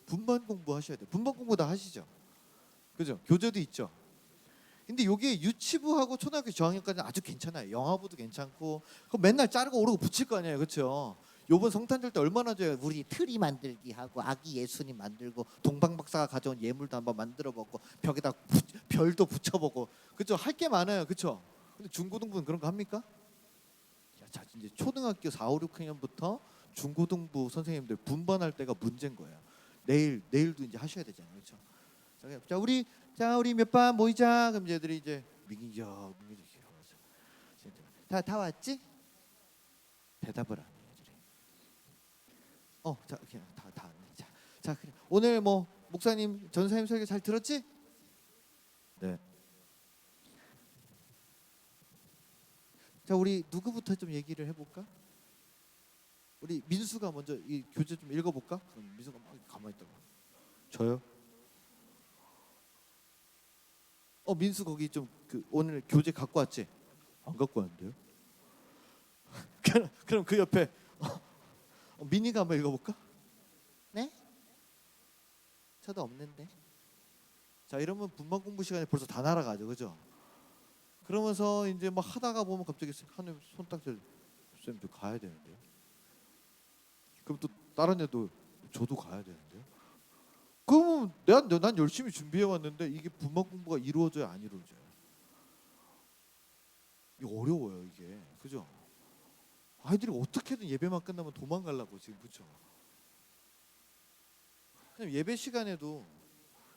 분반 공부하셔야 돼요. 분반 공부 다 하시죠. 그죠? 교재도 있죠. 근데 이게 유치부하고 초등학교 저학년까지는 아주 괜찮아요. 영화부도 괜찮고 그거 맨날 자르고 오르고 붙일 거 아니에요. 그렇죠? 요번 성탄절 때 얼마나 좋아요. 우리 트리 만들기 하고 아기 예수님 만들고 동방박사가 가져온 예물도 한번 만들어 보고 벽에다 별도 붙여보고 그렇죠? 할 게 많아요. 그렇죠? 근데 중고등부는 그런 거 합니까? 자, 이제 초등학교 4, 5, 6학년부터 중고등부 선생님들 분반할 때가 문제인 거예요. 내일도 이제 하셔야 되잖아요. 그렇죠? 자, 우리 몇 반 모이자. 그럼 얘들이 이제 민기적 다 왔지? 대답을 안 해요. 자, 그냥 다 왔네. 자, 그래. 오늘 뭐 목사님 전사님 설교 잘 들었지? 네. 자, 우리 누구부터 좀 얘기를 해볼까? 우리 민수가 먼저 이 교재 좀 읽어볼까? 그럼 민수가 막 가만히 있다가 저요? 민수 거기 좀 오늘 교재 갖고 왔지? 안 갖고 왔는데요? 그럼 그 옆에 민희가 한번 읽어볼까? 네? 저도 없는데. 자, 이러면 분만 공부 시간에 벌써 다 날아가죠, 그죠? 그러면서 이제 막 하다가 보면 갑자기 하늘 손 딱 들. 쌤, 저 가야 되는데요. 그럼 또 다른 애도 저도 가야 되는데요. 그러면 난 열심히 준비해 왔는데 이게 분만 공부가 이루어져요, 안 이루어져요? 이게 어려워요, 이게, 그죠? 아이들이 어떻게든 예배만 끝나면 도망가려고 지금, 그렇죠? 예배 시간에도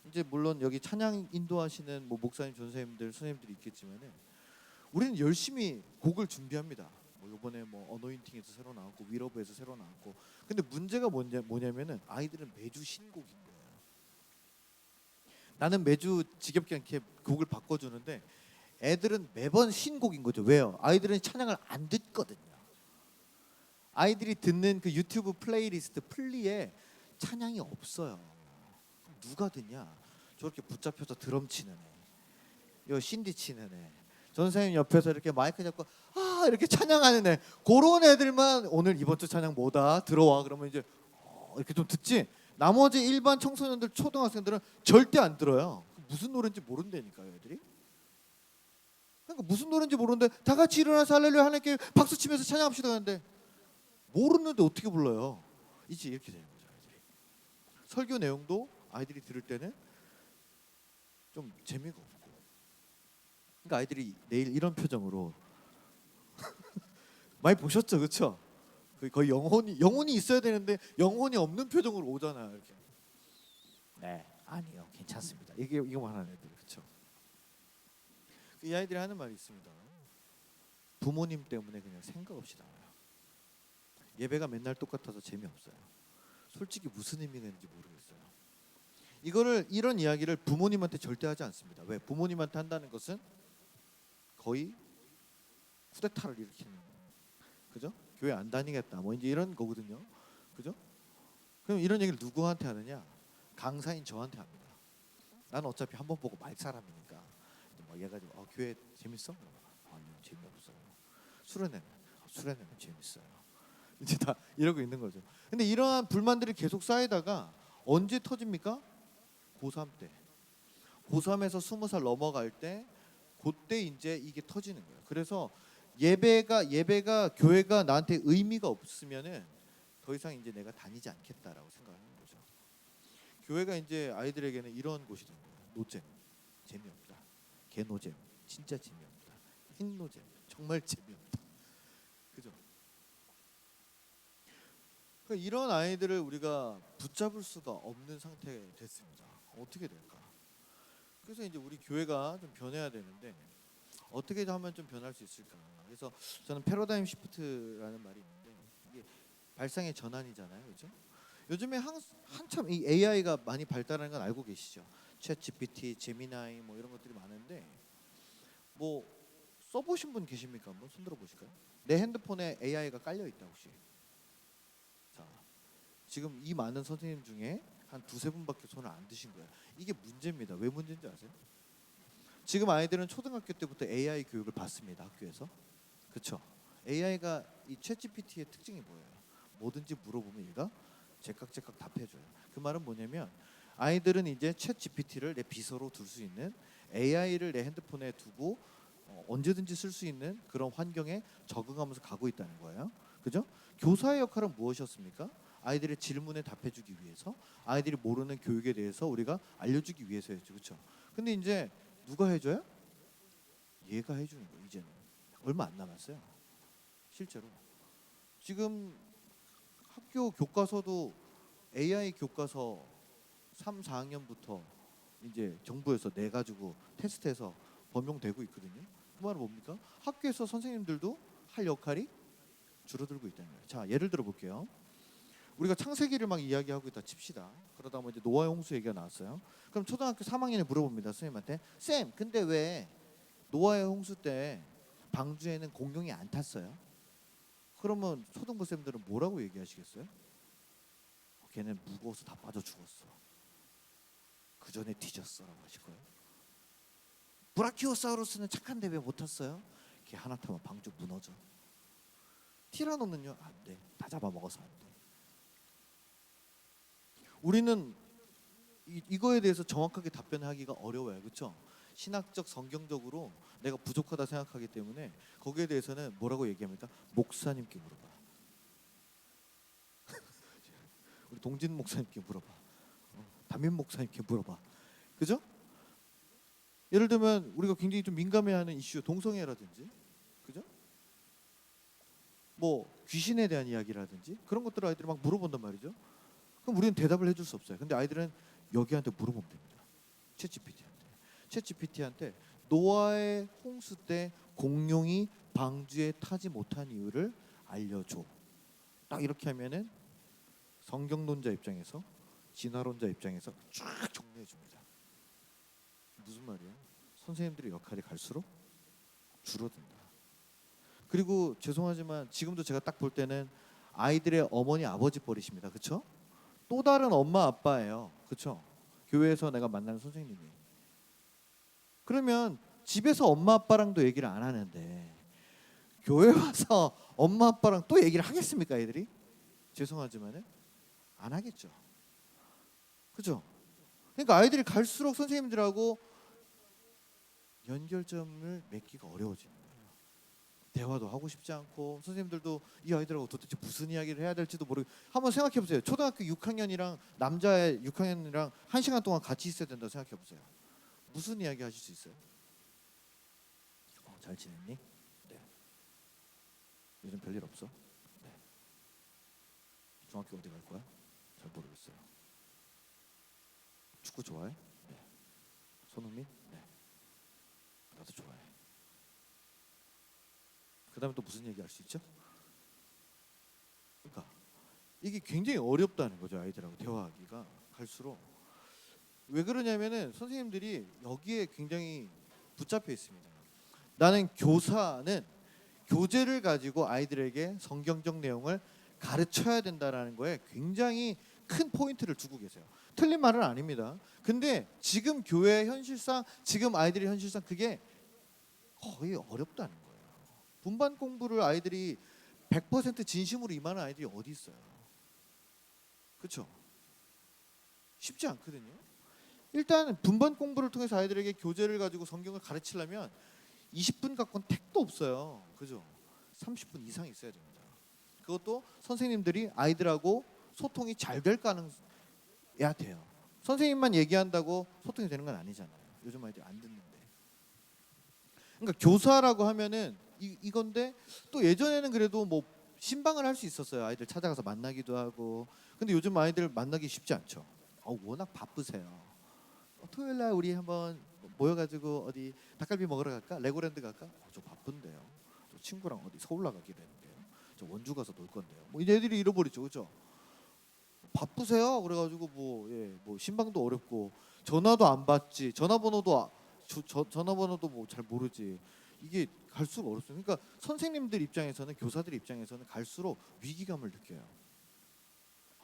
이제 물론 여기 찬양 인도하시는 뭐 목사님, 전사님들, 선생님들이 있겠지만은 우리는 열심히 곡을 준비합니다. 뭐 이번에 뭐 어노인팅에서 새로 나왔고 위러브에서 새로 나왔고. 근데 문제가 뭐냐면은 아이들은 매주 신곡인 거예요. 나는 매주 지겹지 않게 곡을 바꿔주는데 애들은 매번 신곡인 거죠. 왜요? 아이들은 찬양을 안 듣거든요. 아이들이 듣는 그 유튜브 플레이리스트 플리에 찬양이 없어요. 누가 듣냐? 저렇게 붙잡혀서 드럼 치는 애, 요 신디 치는 애, 전사님 옆에서 이렇게 마이크 잡고 이렇게 찬양하는 애, 그런 애들만 오늘 이번 주 찬양 뭐다 들어와 그러면 이제 이렇게 좀 듣지. 나머지 일반 청소년들, 초등학생들은 절대 안 들어요. 무슨 노래인지 모른다니까요, 애들이. 그러니까 무슨 노래인지 모르는데 다 같이 일어나서 할렐루야 하나님께 박수 치면서 찬양합시다 하는데 모르는데 어떻게 불러요? 이제 이렇게 되는 거죠, 아이들이. 설교 내용도 아이들이 들을 때는 좀 재미가 없고. 그러니까 아이들이 내일 이런 표정으로 많이 보셨죠, 그렇죠? 거의 영혼이 있어야 되는데 영혼이 없는 표정으로 오잖아요, 이렇게. 네, 아니요, 괜찮습니다. 이거만 하는 애들, 그렇죠? 이 아이들이 하는 말이 있습니다. 부모님 때문에 그냥 생각 없이 나와요. 예배가 맨날 똑같아서 재미없어요. 솔직히 무슨 의미가 있는지 모르겠어요. 이런 이야기를 부모님한테 절대 하지 않습니다. 왜? 부모님한테 한다는 것은 거의 쿠데타를 일으키는, 그죠? 교회 안 다니겠다, 뭐 이제 이런 거거든요, 그죠? 그럼 이런 얘기를 누구한테 하느냐? 강사인 저한테 합니다. 나는 어차피 한 번 보고 말 사람이니까. 뭐 얘가 교회 재밌어? 아니요, 재미없어요. 수련회는 재밌어요. 이제 다 이러고 있는 거죠. 근데 이러한 불만들이 계속 쌓이다가 언제 터집니까? 고3 때. 고3에서 20살 넘어갈 때, 그때 이제 이게 터지는 거예요. 그래서 예배가 교회가 나한테 의미가 없으면은 더 이상 이제 내가 다니지 않겠다라고 생각하는 거죠. 교회가 이제 아이들에게는 이런 곳이 된 거예요. 노잼, 재미없다. 개노잼, 진짜 재미없다. 핵노잼, 정말 재미없다. 그죠? 그러니까 이런 아이들을 우리가 붙잡을 수가 없는 상태가 됐습니다. 어떻게 될까? 그래서 이제 우리 교회가 좀 변해야 되는데 어떻게 하면 좀 변할 수 있을까? 그래서 저는 패러다임 시프트라는 말이 있는데 이게 발상의 전환이잖아요, 그렇죠? 요즘에 한참 이 AI가 많이 발달하는 건 알고 계시죠? 챗 GPT, 제미나이 뭐 이런 것들이 많은데 뭐 써보신 분 계십니까? 한번 손들어 보실까요? 내 핸드폰에 AI가 깔려 있다 혹시? 자, 지금 이 많은 선생님 중에 한 두세 분밖에 손을 안 드신 거예요. 이게 문제입니다. 왜 문제인지 아세요? 지금 아이들은 초등학교 때부터 AI 교육을 받습니다, 학교에서. 그렇죠? AI가 이 챗GPT의 특징이 뭐예요? 뭐든지 물어보면 얘가 제깍제깍 답해줘요. 그 말은 뭐냐면 아이들은 이제 챗GPT를 내 비서로 둘 수 있는, AI를 내 핸드폰에 두고 언제든지 쓸 수 있는 그런 환경에 적응하면서 가고 있다는 거예요. 그죠? 교사의 역할은 무엇이었습니까? 아이들의 질문에 답해주기 위해서, 아이들이 모르는 교육에 대해서 우리가 알려주기 위해서였죠, 그렇죠? 근데 이제 누가 해줘요? 얘가 해주는 거예요. 이제는 얼마 안 남았어요. 실제로 지금 학교 교과서도 AI 교과서 3, 4학년부터 이제 정부에서 내 가지고 테스트해서 범용되고 있거든요. 그 말은 뭡니까? 학교에서 선생님들도 할 역할이 줄어들고 있다는 거예요. 자, 예를 들어 볼게요. 우리가 창세기를 막 이야기하고 있다 칩시다. 그러다 보면 이제 노아의 홍수 얘기가 나왔어요. 그럼 초등학교 3학년에 물어봅니다, 선생님한테. 쌤, 근데 왜 노아의 홍수 때 방주에는 공룡이 안 탔어요? 그러면 초등부 쌤들은 뭐라고 얘기하시겠어요? 걔는 무거워서 다 빠져 죽었어. 그 전에 뒤졌어라고 하실 거예요. 브라키오사우루스는 착한데 왜 못 탔어요? 걔 하나 타면 방주 무너져. 티라노는요 안 돼. 다 잡아먹어서 안 돼. 우리는 이거에 대해서 정확하게 답변하기가 어려워요. 그렇죠? 신학적 성경적으로 내가 부족하다 생각하기 때문에 거기에 대해서는 뭐라고 얘기합니까? 목사님께 물어봐. 우리 동진 목사님께 물어봐. 담임 목사님께 물어봐. 그죠? 예를 들면 우리가 굉장히 좀 민감해하는 이슈 동성애라든지, 그죠? 뭐 귀신에 대한 이야기라든지 그런 것들을 아이들이 막 물어본단 말이죠. 그럼 우리는 대답을 해줄 수 없어요. 근데 아이들은 여기한테 물어보면 됩니다. 챗GPT한테 노아의 홍수 때 공룡이 방주에 타지 못한 이유를 알려줘. 딱 이렇게 하면은 성경론자 입장에서, 진화론자 입장에서 쫙 정리해 줍니다. 무슨 말이에요? 선생님들의 역할이 갈수록 줄어든다. 그리고 죄송하지만 지금도 제가 딱 볼 때는 아이들의 어머니 아버지 버리십니다. 그렇죠? 또 다른 엄마 아빠예요. 그렇죠? 교회에서 내가 만나는 선생님이. 그러면 집에서 엄마 아빠랑도 얘기를 안 하는데 교회 와서 엄마 아빠랑 또 얘기를 하겠습니까, 애들이? 죄송하지만은 안 하겠죠. 그죠? 그러니까 아이들이 갈수록 선생님들하고 연결점을 맺기가 어려워지는 거예요. 대화도 하고 싶지 않고 선생님들도 이 아이들하고 도대체 무슨 이야기를 해야 될지도 모르고. 한번 생각해 보세요. 초등학교 6학년이랑 남자의 6학년이랑 1시간 동안 같이 있어야 된다고 생각해 보세요. 무슨 이야기 하실 수 있어요? 잘 지냈니? 네. 요즘 별일 없어? 네. 중학교 어디 갈 거야? 잘 모르겠어요. 축구 좋아해? 네. 손흥민? 네. 나도 좋아해. 그 다음에 또 무슨 얘기 할 수 있죠? 그러니까 이게 굉장히 어렵다는 거죠. 아이들하고 대화하기가 갈수록. 왜 그러냐면은 선생님들이 여기에 굉장히 붙잡혀 있습니다. 나는 교사는 교재를 가지고 아이들에게 성경적 내용을 가르쳐야 된다라는 거에 굉장히 큰 포인트를 두고 계세요. 틀린 말은 아닙니다. 근데 지금 교회 현실상, 지금 아이들이 현실상 그게 거의 어렵다는 거예요. 분반 공부를 아이들이 100% 진심으로 임하는 아이들이 어디 있어요? 그렇죠? 쉽지 않거든요. 일단 분반 공부를 통해서 아이들에게 교재를 가지고 성경을 가르치려면 20분 갖고는 택도 없어요. 그죠? 30분 이상 있어야 됩니다. 그것도 선생님들이 아이들하고 소통이 잘 될 가능해야 돼요. 선생님만 얘기한다고 소통이 되는 건 아니잖아요. 요즘 아이들이 안 듣는데. 그러니까 교사라고 하면은 이건데 또 예전에는 그래도 뭐 신방을 할 수 있었어요. 아이들 찾아가서 만나기도 하고. 근데 요즘 아이들 만나기 쉽지 않죠. 워낙 바쁘세요. 토요일 날 우리 한번 모여가지고 어디 닭갈비 먹으러 갈까? 레고랜드 갈까? 저 바쁜데요. 저 친구랑 어디 서울 나가기로 했는데요. 저 원주 가서 놀 건데요. 뭐 애들이 잃어버리죠, 그죠? 바쁘세요? 그래가지고 뭐 신방도 어렵고 전화도 안 받지. 전화번호도 뭐 잘 모르지. 이게 갈수록 어렵습니다. 그러니까 선생님들 입장에서는, 교사들 입장에서는 갈수록 위기감을 느껴요.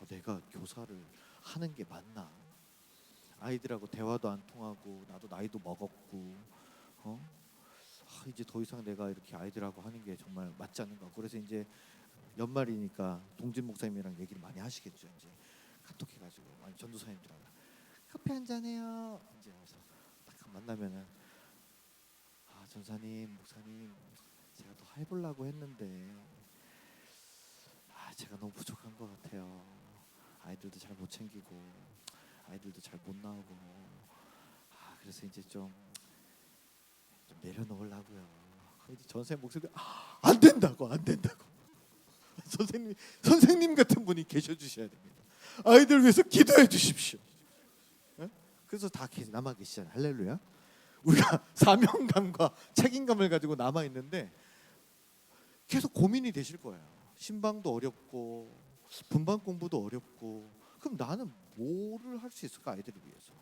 내가 교사를 하는 게 맞나? 아이들하고 대화도 안 통하고 나도 나이도 먹었고 이제 더 이상 내가 이렇게 아이들하고 하는 게 정말 맞지 않는 것 같고. 그래서 이제 연말이니까 동진 목사님이랑 얘기를 많이 하시겠죠. 이제 카톡 해가지고 전도사님들하고 커피 한잔 해요. 이제 와서 딱 만나면은 전사님, 목사님, 제가 더 해보려고 했는데 제가 너무 부족한 것 같아요. 아이들도 잘 못 챙기고 아이들도 잘 못 나오고 그래서 이제 좀 내려놓으려고요. 전사님 목소리가 안 된다고. 선생님 같은 분이 계셔 주셔야 됩니다. 아이들 위해서 기도해 주십시오. 네? 그래서 다 남아 계시잖아요. 할렐루야. 우리가 사명감과 책임감을 가지고 남아 있는데 계속 고민이 되실 거예요. 신방도 어렵고 분반 공부도 어렵고. 그럼 나는 뭐를 할 수 있을까? 아이들을 위해서.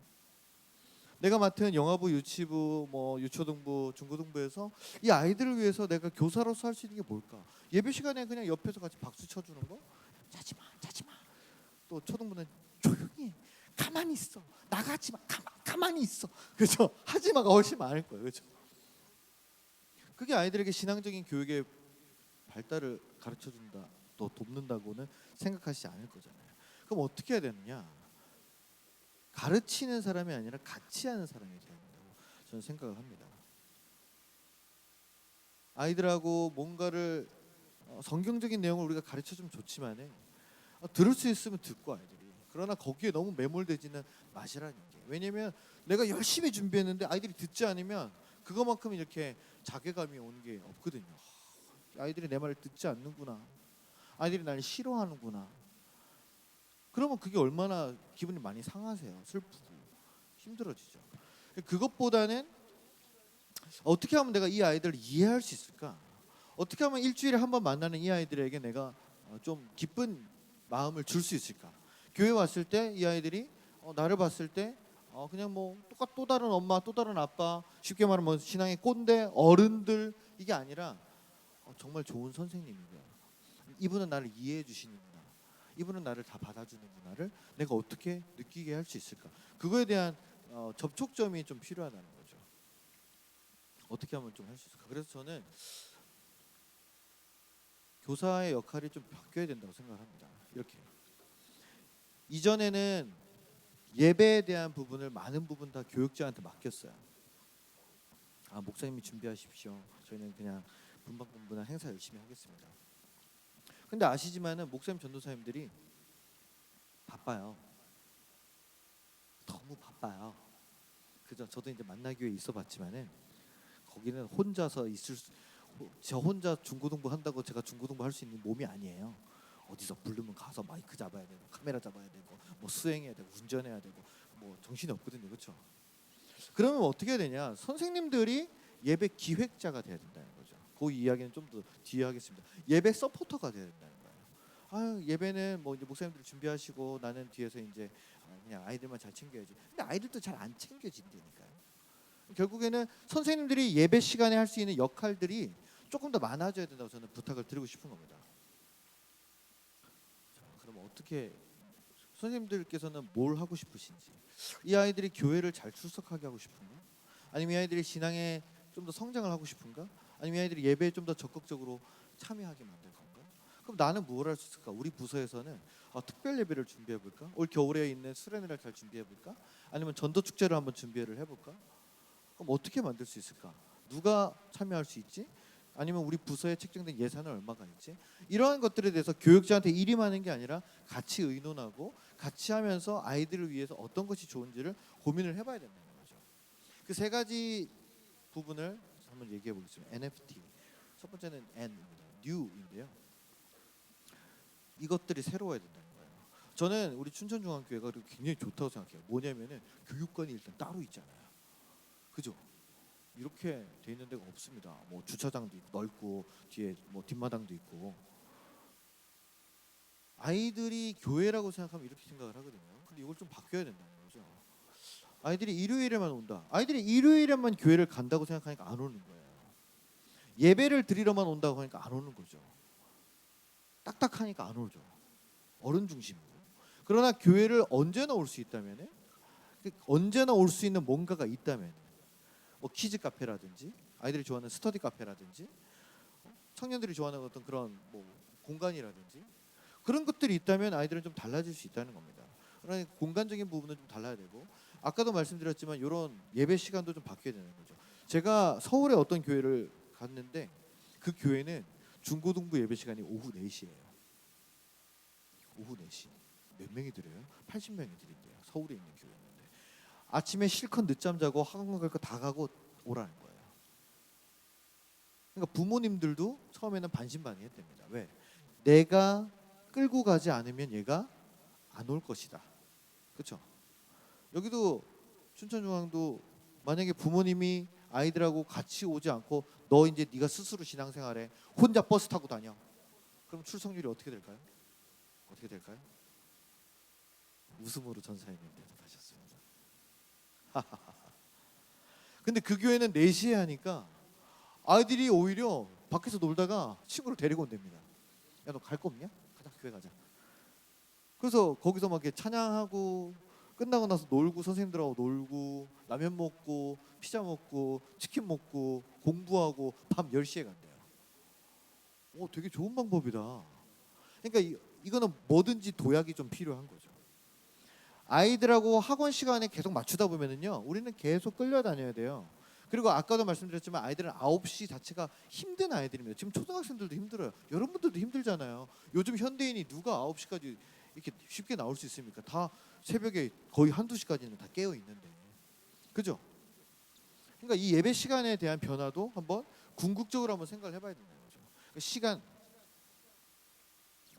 내가 맡은 영아부, 유치부, 뭐 유초등부, 중고등부에서 이 아이들을 위해서 내가 교사로서 할 수 있는 게 뭘까? 예배 시간에 그냥 옆에서 같이 박수 쳐주는 거? 자지 마. 또 초등부는 조용히 해. 가만히 있어. 나가지 마. 가만히 있어. 그렇죠? 하지 마가 훨씬 많을 거예요. 그렇죠? 그게 아이들에게 신앙적인 교육의 발달을 가르쳐준다, 또 돕는다고는 생각하시지 않을 거잖아요. 그럼 어떻게 해야 되느냐? 가르치는 사람이 아니라 같이 하는 사람이 되어야 된다고 저는 생각을 합니다. 아이들하고 뭔가를 성경적인 내용을 우리가 가르쳐주면 좋지만은 들을 수 있으면 듣고 아이들이, 그러나 거기에 너무 매몰되지는 마시라는 게. 왜냐면 내가 열심히 준비했는데 아이들이 듣지 않으면 그거만큼 이렇게 자괴감이 오는 게 없거든요. 아이들이 내 말을 듣지 않는구나, 아이들이 나를 싫어하는구나. 그러면 그게 얼마나 기분이 많이 상하세요. 슬프고 힘들어지죠. 그것보다는 어떻게 하면 내가 이 아이들을 이해할 수 있을까? 어떻게 하면 일주일에 한 번 만나는 이 아이들에게 내가 좀 기쁜 마음을 줄 수 있을까? 교회 왔을 때 이 아이들이 나를 봤을 때 그냥 뭐 또 다른 엄마, 또 다른 아빠, 쉽게 말하면 뭐 신앙의 꼰대 어른들, 이게 아니라 정말 좋은 선생님이구나, 이분은 나를 이해해 주시는구나, 이분은 나를 다 받아주는구나를 내가 어떻게 느끼게 할 수 있을까? 그거에 대한 접촉점이 좀 필요하다는 거죠. 어떻게 하면 좀 할 수 있을까? 그래서 저는 교사의 역할이 좀 바뀌어야 된다고 생각합니다. 이렇게 이전에는 예배에 대한 부분을 많은 부분 다 교육자한테 맡겼어요. 목사님이 준비하십시오. 저희는 그냥 분방분분한 행사 열심히 하겠습니다. 근데 아시지만은 목사님 전도사님들이 바빠요. 너무 바빠요. 그죠? 저도 이제 만나교회 있어봤지만은 거기는 혼자서 저 혼자 중고등부 한다고 제가 중고등부 할 수 있는 몸이 아니에요. 어디서 부르면 가서 마이크 잡아야 되고 카메라 잡아야 되고 뭐 수행해야 되고 운전해야 되고 뭐 정신이 없거든요. 그렇죠? 그러면 어떻게 해야 되냐? 선생님들이 예배 기획자가 돼야 된다는 거죠. 그 이야기는 좀 더 뒤에 하겠습니다. 예배 서포터가 돼야 된다는 거예요. 예배는 뭐 이제 목사님들 준비하시고 나는 뒤에서 이제 그냥 아이들만 잘 챙겨야지. 근데 아이들도 잘 안 챙겨진다니까요. 결국에는 선생님들이 예배 시간에 할 수 있는 역할들이 조금 더 많아져야 된다고 저는 부탁을 드리고 싶은 겁니다. 자, 그럼 어떻게 선생님들께서는 뭘 하고 싶으신지, 이 아이들이 교회를 잘 출석하게 하고 싶은가? 아니면 이 아이들이 신앙에 좀 더 성장을 하고 싶은가? 아니면 이 아이들이 예배에 좀 더 적극적으로 참여하게 만들 건가? 그럼 나는 뭘 할 수 있을까? 우리 부서에서는 특별 예배를 준비해 볼까? 올 겨울에 있는 수련회를 잘 준비해 볼까? 아니면 전도 축제를 한번 준비를 해 볼까? 그럼 어떻게 만들 수 있을까? 누가 참여할 수 있지? 아니면 우리 부서에 책정된 예산은 얼마가 있지? 이러한 것들에 대해서 교육자한테 일임하는 게 아니라 같이 의논하고 같이 하면서 아이들을 위해서 어떤 것이 좋은지를 고민을 해봐야 된다는 거죠. 그 세 가지 부분을 한번 얘기해 보겠습니다. NFT. 첫 번째는 N입니다. New인데요. 이것들이 새로워야 된다는 거예요. 저는 우리 춘천중앙교회가 굉장히 좋다고 생각해요. 뭐냐면은 교육관이 일단 따로 있잖아요. 그죠? 이렇게 돼 있는 데가 없습니다. 뭐 주차장도 있고 넓고 뒤에 뭐 뒷마당도 있고. 아이들이 교회라고 생각하면 이렇게 생각을 하거든요. 근데 이걸 좀 바뀌어야 된다는 거죠. 아이들이 일요일에만 온다. 아이들이 일요일에만 교회를 간다고 생각하니까 안 오는 거예요. 예배를 드리러만 온다고 하니까 안 오는 거죠. 딱딱하니까 안 오죠. 어른 중심으로. 그러나 교회를 언제나 올 수 있다면, 언제나 올 수 있는 뭔가가 있다면, 뭐 키즈 카페라든지 아이들이 좋아하는 스터디 카페라든지 청년들이 좋아하는 어떤 그런 뭐 공간이라든지 그런 것들이 있다면 아이들은 좀 달라질 수 있다는 겁니다. 그러나 공간적인 부분은 좀 달라야 되고, 아까도 말씀드렸지만 이런 예배 시간도 좀 바뀌어야 되는 거죠. 제가 서울에 어떤 교회를 갔는데 그 교회는 중고등부 예배 시간이 오후 4시예요. 오후 4시. 몇 명이 들어요? 80명이 드린대요. 서울에 있는 교회인데 아침에 실컷 늦잠 자고 학원 갈 거 다 가고 오라는 거예요. 그러니까 부모님들도 처음에는 반신반의했답니다. 왜? 내가 끌고 가지 않으면 얘가 안 올 것이다. 그렇죠? 여기도 춘천중앙도 만약에 부모님이 아이들하고 같이 오지 않고 너 이제 네가 스스로 신앙생활해, 혼자 버스 타고 다녀, 그럼 출석률이 어떻게 될까요? 어떻게 될까요? 웃음으로 전사님이 대답하셨습니다. 근데 그 교회는 4시에 하니까 아이들이 오히려 밖에서 놀다가 친구를 데리고 온답니다. 야, 너 갈 거 없냐? 가자, 교회 가자. 그래서 거기서 막 이렇게 찬양하고 끝나고 나서 놀고, 선생님들하고 놀고, 라면 먹고, 피자 먹고, 치킨 먹고, 공부하고 밤 10시에 간대요. 되게 좋은 방법이다. 그러니까 이거는 뭐든지 도약이 좀 필요한 거죠. 아이들하고 학원 시간에 계속 맞추다 보면은요, 우리는 계속 끌려다녀야 돼요. 그리고 아까도 말씀드렸지만 아이들은 9시 자체가 힘든 아이들입니다. 지금 초등학생들도 힘들어요. 여러분들도 힘들잖아요. 요즘 현대인이 누가 9시까지 이렇게 쉽게 나올 수 있습니까? 다 새벽에 거의 한두 시까지는 다 깨어 있는데. 그죠? 그러니까 이 예배 시간에 대한 변화도 한번 궁극적으로 한번 생각을 해봐야 된다는 거죠. 그러니까 시간,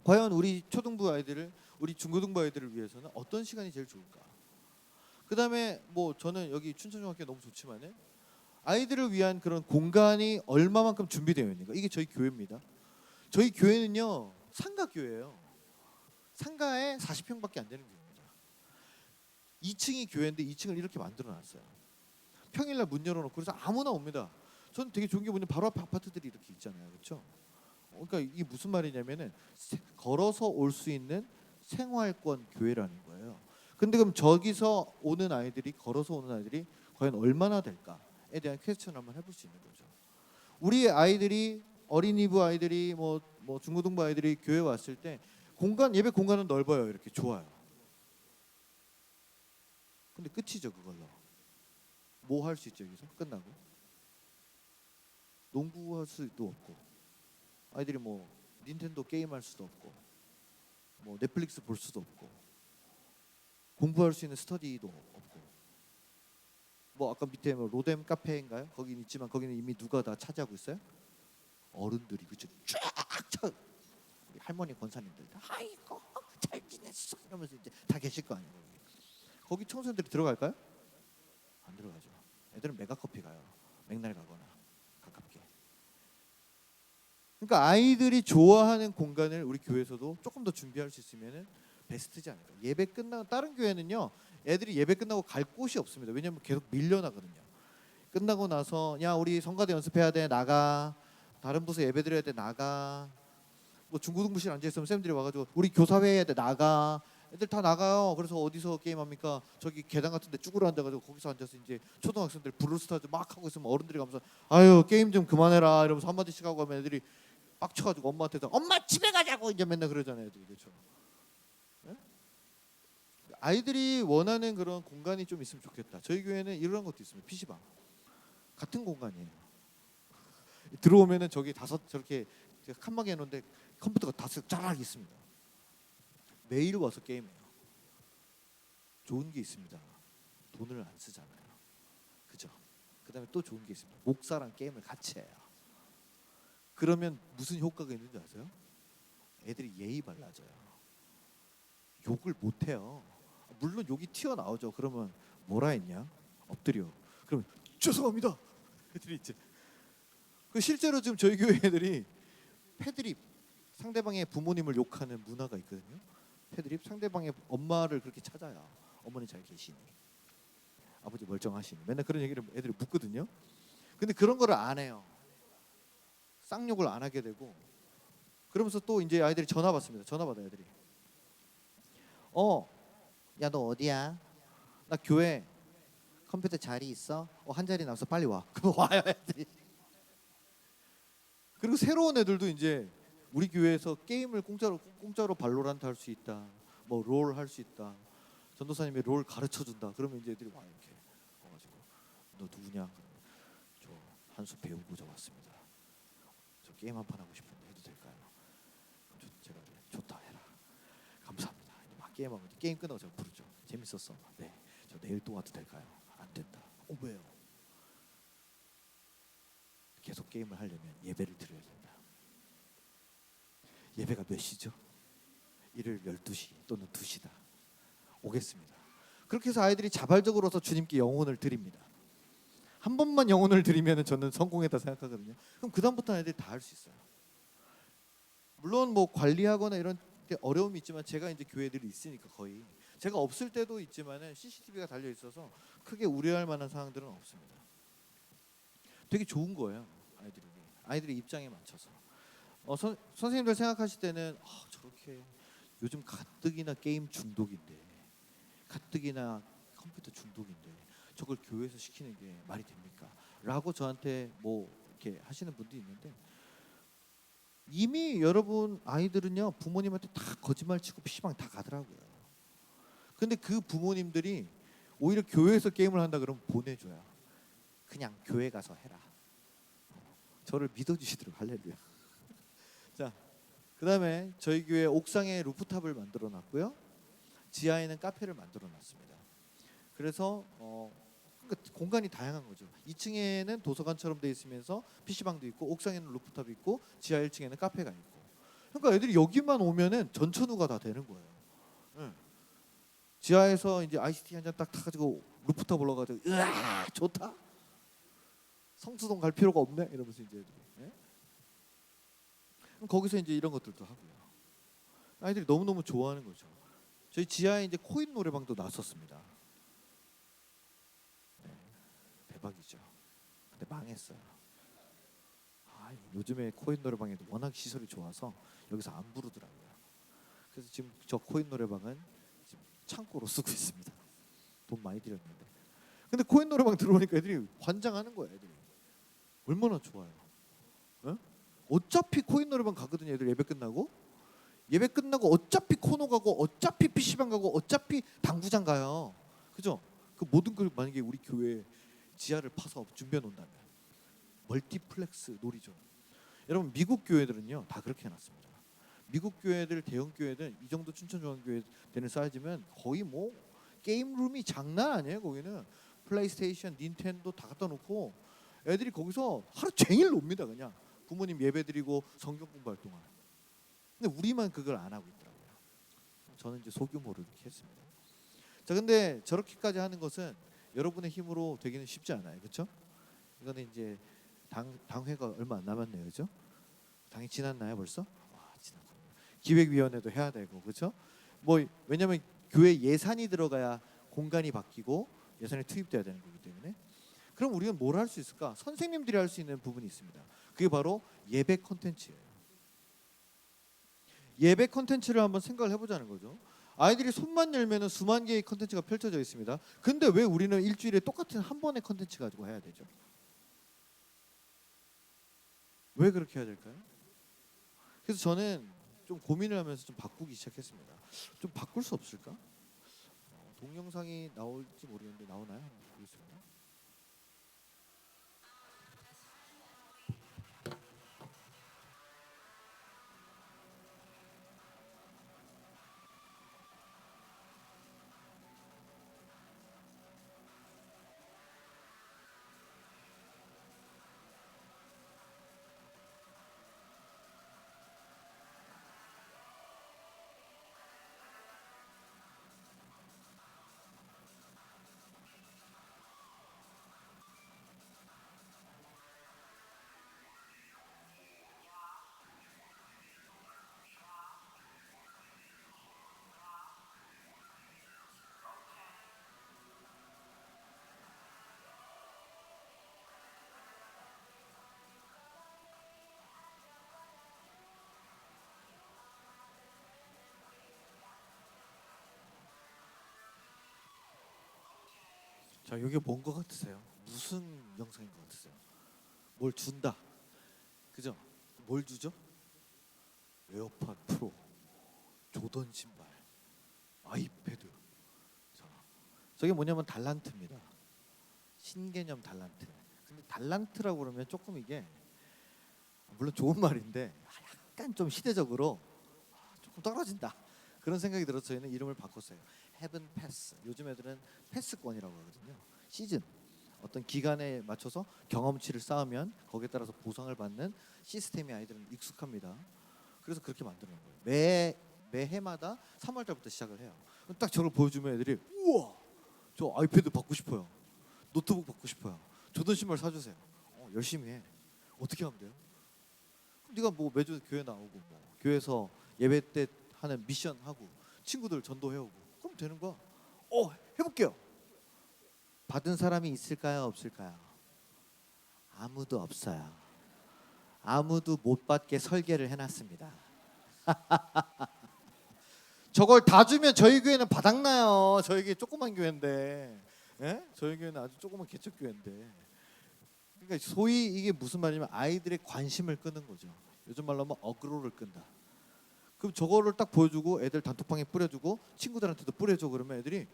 과연 우리 초등부 아이들을, 우리 중고등부 아이들을 위해서는 어떤 시간이 제일 좋을까? 그다음에 뭐 저는 여기 춘천중학교 너무 좋지만은 아이들을 위한 그런 공간이 얼마만큼 준비되어 있는가? 이게 저희 교회입니다. 저희 교회는요, 상가 교회예요. 상가에 40평밖에 안 되는 교회입니다. 2층이 교회인데 2층을 이렇게 만들어 놨어요. 평일날 문 열어놓고 그래서 아무나 옵니다. 저는 되게 좋은 게 뭐냐면 바로 앞에 아파트들이 이렇게 있잖아요, 그렇죠? 그러니까 이게 무슨 말이냐면은 걸어서 올 수 있는 생활권 교회라는 거예요. 근데 그럼 저기서 오는 아이들이, 걸어서 오는 아이들이 과연 얼마나 될까에 대한 퀘스천을 한번 해볼 수 있는 거죠. 우리 아이들이, 어린이부 아이들이 뭐 중고등부 아이들이 교회 왔을 때 예배 공간은 넓어요. 이렇게 좋아요. 근데 끝이죠, 그걸로. 뭐 할 수 있죠, 여기서 끝나고? 농구할 수도 없고, 아이들이 뭐 닌텐도 게임할 수도 없고, 뭐 넷플릭스 볼 수도 없고, 공부할 수 있는 스터디도 없고, 뭐 아까 밑에 뭐 로뎀 카페인가요? 거긴 있지만 거기는 이미 누가 다 차지하고 있어요? 어른들이, 그죠? 쫙 우리 할머니 권사님들 다 아이고 잘 지냈어 이러면서 이제 다 계실 거 아니에요. 거기 청소년들이 들어갈까요? 안 들어가죠. 애들은 메가커피 가요. 맥날 가거나 가깝게. 그러니까 아이들이 좋아하는 공간을 우리 교회에서도 조금 더 준비할 수 있으면은 베스트지 않을까. 예배 끝나고, 다른 교회는요, 애들이 예배 끝나고 갈 곳이 없습니다. 왜냐면 계속 밀려나거든요. 끝나고 나서 야 우리 성가대 연습해야 돼, 나가. 다른 부서 예배 드려야 돼, 나가. 뭐 중고등부실 앉아 있으면 쌤들이 와가지고 우리 교사회 해야 돼, 나가. 애들 다 나가요. 그래서 어디서 게임합니까? 저기 계단 같은데 쭈그려 앉아가지고 거기서 앉아서 이제 초등학생들 브루스타즈 막 하고 있으면 어른들이 가면서 아유 게임 좀 그만해라 이러면서 한마디씩 하고 하면 애들이 빡쳐가지고 엄마한테서 엄마 집에 가자고 이제 맨날 그러잖아요, 애들이. 그렇죠? 네? 아이들이 원하는 그런 공간이 좀 있으면 좋겠다. 저희 교회는 이런 것도 있습니다. PC방 같은 공간이에요. 들어오면은 저기 다섯 저렇게 칸막이 해놓은데 컴퓨터가 다섯 쫙 있습니다. 매일 와서 게임해요. 좋은 게 있습니다. 돈을 안 쓰잖아요. 그죠? 그다음에 또 좋은 게 있습니다. 목사랑 게임을 같이 해요. 그러면 무슨 효과가 있는지 아세요? 애들이 예의 발라져요. 욕을 못 해요. 물론 욕이 튀어나오죠. 그러면 뭐라 했냐? 엎드려. 그러면 죄송합니다. 애들이 이제 실제로 지금 저희 교회 애들이 패드립, 상대방의 부모님을 욕하는 문화가 있거든요. 패드립, 상대방의 엄마를 그렇게 찾아야 어머니 잘 계시니, 아버지 멀쩡하시니, 맨날 그런 얘기를 애들이 묻거든요. 근데 그런 거를 안 해요. 쌍욕을 안 하게 되고, 그러면서 또 이제 아이들이 전화 받습니다. 전화 받아 애들이. 야 너 어디야? 나 교회 컴퓨터 자리 있어? 한 자리 남았어, 빨리 와. 그럼 와요 애들이. 그리고 새로운 애들도 이제 우리 교회에서 게임을 공짜로 발로란트 할 수 있다. 뭐 롤 할 수 있다. 전도사님이 롤 가르쳐 준다. 그러면 이제 애들이 와 이렇게 와가지고 너 누구냐? 저 한 수 배우고자 왔습니다. 저 게임 한 판 하고 싶은데 해도 될까요? 제가 좋다 해라. 감사합니다. 막 게임하면 게임 끝나고 제가 부르죠. 재밌었어. 네. 저 내일 또 와도 될까요? 안 된다. 왜요? 계속 게임을 하려면 예배를 드려야 된다. 예배가 몇 시죠? 일요일 12시 또는 2시다. 오겠습니다. 그렇게 해서 아이들이 자발적으로서 주님께 영혼을 드립니다. 한 번만 영혼을 드리면 저는 성공했다 생각하거든요. 그럼 그 다음부터 아이들이 다 할 수 있어요. 물론 뭐 관리하거나 이런 게 어려움이 있지만 제가 이제 교회들이 있으니까 거의 제가 없을 때도 있지만은 CCTV가 달려 있어서 크게 우려할 만한 상황들은 없습니다. 되게 좋은 거예요, 아이들의 입장에 맞춰서. 선생님들 생각하실 때는 저렇게 요즘 가뜩이나 게임 중독인데, 가뜩이나 컴퓨터 중독인데 저걸 교회에서 시키는 게 말이 됩니까? 라고 저한테 뭐 이렇게 하시는 분도 있는데, 이미 여러분 아이들은요 부모님한테 다 거짓말 치고 PC방 다 가더라고요. 근데 그 부모님들이 오히려 교회에서 게임을 한다 그러면 보내줘요. 그냥 교회 가서 해라. 저를 믿어주시도록 할렐루야. 자, 그다음에 저희 교회 옥상에 루프탑을 만들어 놨고요. 지하에는 카페를 만들어 놨습니다. 그래서 그러니까 공간이 다양한 거죠. 2층에는 도서관처럼 돼 있으면서 PC방도 있고 옥상에는 루프탑이 있고 지하 1층에는 카페가 있고. 그러니까 애들이 여기만 오면은 전천후가 다 되는 거예요. 응. 지하에서 이제 아이스티 한 잔 딱 타가지고 루프탑 올라가지고 으아 좋다. 성수동 갈 필요가 없네 이러면서 이제 애들이. 예? 그럼 거기서 이제 이런 것들도 하고요. 아이들이 너무 너무 좋아하는 거죠. 저희 지하에 이제 코인 노래방도 나섰습니다. 네, 대박이죠. 근데 망했어요. 요즘에 코인 노래방에도 워낙 시설이 좋아서 여기서 안 부르더라고요. 그래서 지금 저 코인 노래방은 지금 창고로 쓰고 있습니다. 돈 많이 들였는데. 근데 코인 노래방 들어오니까 애들이 환장하는 거예요. 애들이 얼마나 좋아요. 어? 어차피 코인 노래방 가거든요. 애들 예배 끝나고 어차피 코노 가고 어차피 PC방 가고 어차피 당구장 가요. 그죠? 그 모든 걸 만약에 우리 교회 지하를 파서 준비해 놓는다면 멀티플렉스 놀이죠. 여러분 미국 교회들은요 다 그렇게 해놨습니다. 미국 교회들 대형 교회들 이 정도 춘천중앙교회 되는 사이즈면 거의 뭐 게임룸이 장난 아니에요. 거기는 플레이스테이션, 닌텐도 다 갖다 놓고 애들이 거기서 하루 종일 놉니다. 그냥 부모님 예배드리고 성경 공부할 동안. 근데 우리만 그걸 안 하고 있더라고요. 저는 이제 소규모로 이렇게 했습니다. 자, 근데 저렇게까지 하는 것은 여러분의 힘으로 되기는 쉽지 않아요. 그렇죠? 이거는 이제 당회가 얼마 안 남았네요. 그렇죠? 당이 지났나요, 벌써? 와, 지났군요. 기획위원회도 해야 되고. 그렇죠? 뭐 왜냐면 교회 예산이 들어가야 공간이 바뀌고 예산이 투입돼야 되는 거기 때문에. 그럼 우리는 뭘 할 수 있을까? 선생님들이 할 수 있는 부분이 있습니다. 그게 바로 예배 콘텐츠예요. 예배 콘텐츠를 한번 생각을 해보자는 거죠. 아이들이 손만 열면은 수만 개의 콘텐츠가 펼쳐져 있습니다. 근데 왜 우리는 일주일에 똑같은 한 번의 콘텐츠 가지고 해야 되죠? 왜 그렇게 해야 될까요? 그래서 저는 좀 고민을 하면서 좀 바꾸기 시작했습니다. 좀 바꿀 수 없을까? 동영상이 나올지 모르겠는데 나오나요? 한번 보겠습니다. 자, 이게 뭔 것 같으세요? 무슨 영상인 것 같으세요? 뭘 준다, 그죠? 뭘 주죠? 에어팟 프로, 조던 신발, 아이패드. 자, 저게 뭐냐면 달란트입니다. 신개념 달란트. 근데 달란트라고 그러면 조금 이게 물론 좋은 말인데 약간 좀 시대적으로 조금 떨어진다 그런 생각이 들어서 저희는 이름을 바꿨어요. 헤븐 패스. 요즘 애들은 패스권이라고 하거든요. 시즌 어떤 기간에 맞춰서 경험치를 쌓으면 거기에 따라서 보상을 받는 시스템이 아이들은 익숙합니다. 그래서 그렇게 만드는 거예요. 매해마다 3월 달부터 시작을 해요. 딱 저걸 보여주면 애들이 우와 저 아이패드 받고 싶어요. 노트북 받고 싶어요. 조던 신발 사주세요. 열심히 해. 어떻게 하면 돼요? 그럼 네가 뭐 매주 교회 나오고 뭐 교회에서 예배 때 하는 미션 하고 친구들 전도해오고 그럼 되는 거야. 해볼게요. 받은 사람이 있을까요, 없을까요? 아무도 없어요. 아무도 못 받게 설계를 해놨습니다. 저걸 다 주면 저희 교회는 바닥나요. 저희 교회 조그만 교회인데, 예? 저희 교회는 아주 조그만 개척 교회인데. 그러니까 소위 이게 무슨 말이냐면 아이들의 관심을 끄는 거죠. 요즘 말로 하면 어그로를 끈다. 그럼 저거를 딱 보여주고 애들 단톡방에 뿌려주고 친구들한테도 뿌려줘. 그러면 애들이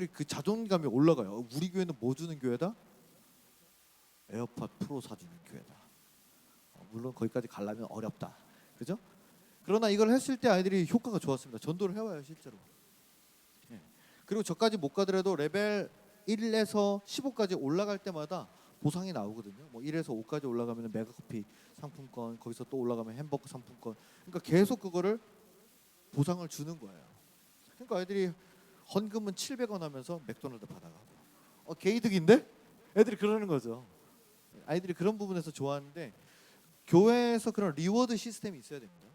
그 자존감이 올라가요. 우리 교회는 뭐 주는 교회다? 에어팟 프로 사주는 교회다. 물론 거기까지 가려면 어렵다. 그죠? 그러나 이걸 했을 때 아이들이 효과가 좋았습니다. 전도를 해와요 실제로. 예. 그리고 저까지 못 가더라도 레벨 1에서 15까지 올라갈 때마다 보상이 나오거든요. 뭐 1에서 5까지 올라가면 메가커피 상품권, 거기서 또 올라가면 햄버거 상품권. 그러니까 계속 그거를 보상을 주는 거예요. 그러니까 아이들이 헌금은 700원 하면서 맥도날드 받아가고. 개이득인데? 애들이 그러는 거죠. 아이들이 그런 부분에서 좋아하는데 교회에서 그런 리워드 시스템이 있어야 됩니다.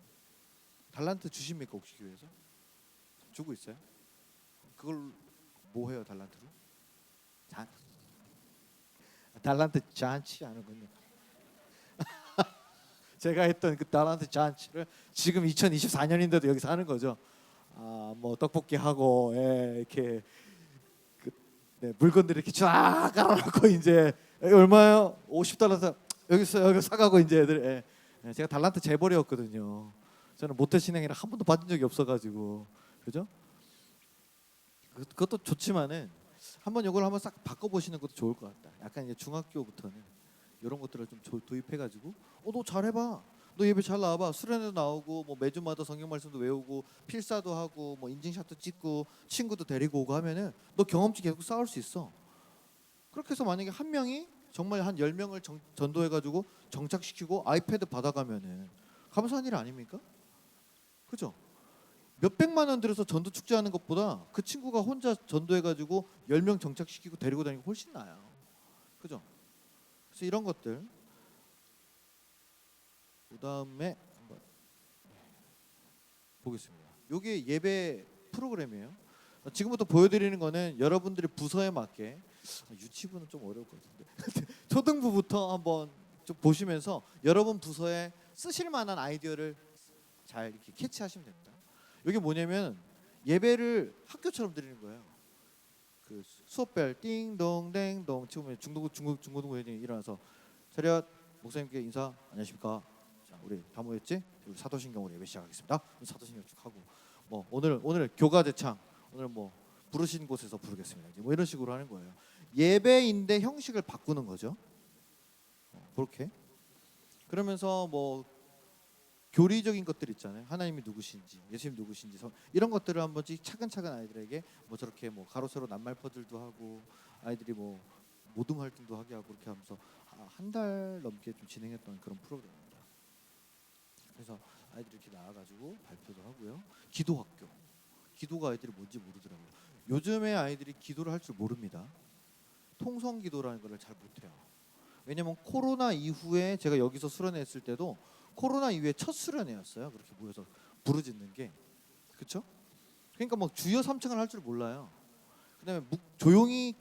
달란트 주십니까 혹시 교회에서? 주고 있어요? 그걸 뭐 해요 달란트로? 달란트 잔치 하는군요. 제가 했던 그 달란트 잔치를 지금 2024년인데도 여기서 하는 거죠. 뭐 떡볶이 하고 이렇게 물건들 이렇게 쫙 깔아놓고 이제 여기 얼마요? 50달러 여기 있어요. 여기 사가고 이제 애들 제가 달란트 재벌이었거든요. 저는 모태 신앙이라 한 번도 받은 적이 없어가지고 그죠? 그것도 좋지만은 한번 이걸 한번 싹 바꿔보시는 것도 좋을 것 같다. 약간 이제 중학교부터는 이런 것들을 좀 도입해가지고 너 잘해봐. 너 예배 잘 나와봐. 수련회도 나오고 뭐 매주마다 성경 말씀도 외우고 필사도 하고 뭐 인증샷도 찍고 친구도 데리고 오고 하면은 너 경험치 계속 쌓을 수 있어. 그렇게 해서 만약에 한 명이 정말 한 10명을 전도해가지고 정착시키고 아이패드 받아가면은 감사한 일 아닙니까? 그죠? 몇백만 원 들여서 전도 축제하는 것보다 그 친구가 혼자 전도해가지고 10명 정착시키고 데리고 다니는 게 훨씬 나아요. 그죠? 그래서 이런 것들 그 다음에 한번 보겠습니다. 이게 예배 프로그램이에요. 지금부터 보여드리는 거는 여러분들이 부서에 맞게 유치부는 좀 어려울 것 같은데 초등부부터 한번 좀 보시면서 여러분 부서에 쓰실 만한 아이디어를 잘 이렇게 캐치하시면 됩니다. 이게 뭐냐면 예배를 학교처럼 드리는 거예요. 그 수업벨 띵동댕동 치우면 중고등부 회장이 일어나서 차렷 목사님께 인사 안녕하십니까. 자 우리 다 모였지? 우리 사도신경으로 예배 시작하겠습니다. 사도신경 쭉 하고 뭐 오늘 교가 대창 오늘 뭐 부르신 곳에서 부르겠습니다. 이제 뭐 이런 식으로 하는 거예요. 예배인데 형식을 바꾸는 거죠. 그렇게 그러면서 뭐 교리적인 것들 있잖아요. 하나님이 누구신지, 예수님 누구신지 이런 것들을 한 번씩 차근차근 아이들에게 뭐 저렇게 뭐 가로 세로 낱말 퍼즐도 하고 아이들이 뭐 모둠 활동도 하게 하고 그렇게 하면서 한 달 넘게 좀 진행했던 그런 프로그램입니다. 그래서 아이들이 이렇게 나와가지고 발표도 하고요. 기도학교, 기도가 아이들이 뭔지 모르더라고요. 요즘에 아이들이 기도를 할 줄 모릅니다. 통성기도라는 걸 잘 못해요. 왜냐면 코로나 이후에 제가 여기서 수련했을 때도 코로나 이후에 첫 수련회였어요. 그렇게 모여서 부르짖는 게 그렇죠? 그러니까 막 주여 삼창을 할 줄 몰라요. 그다음에 조용히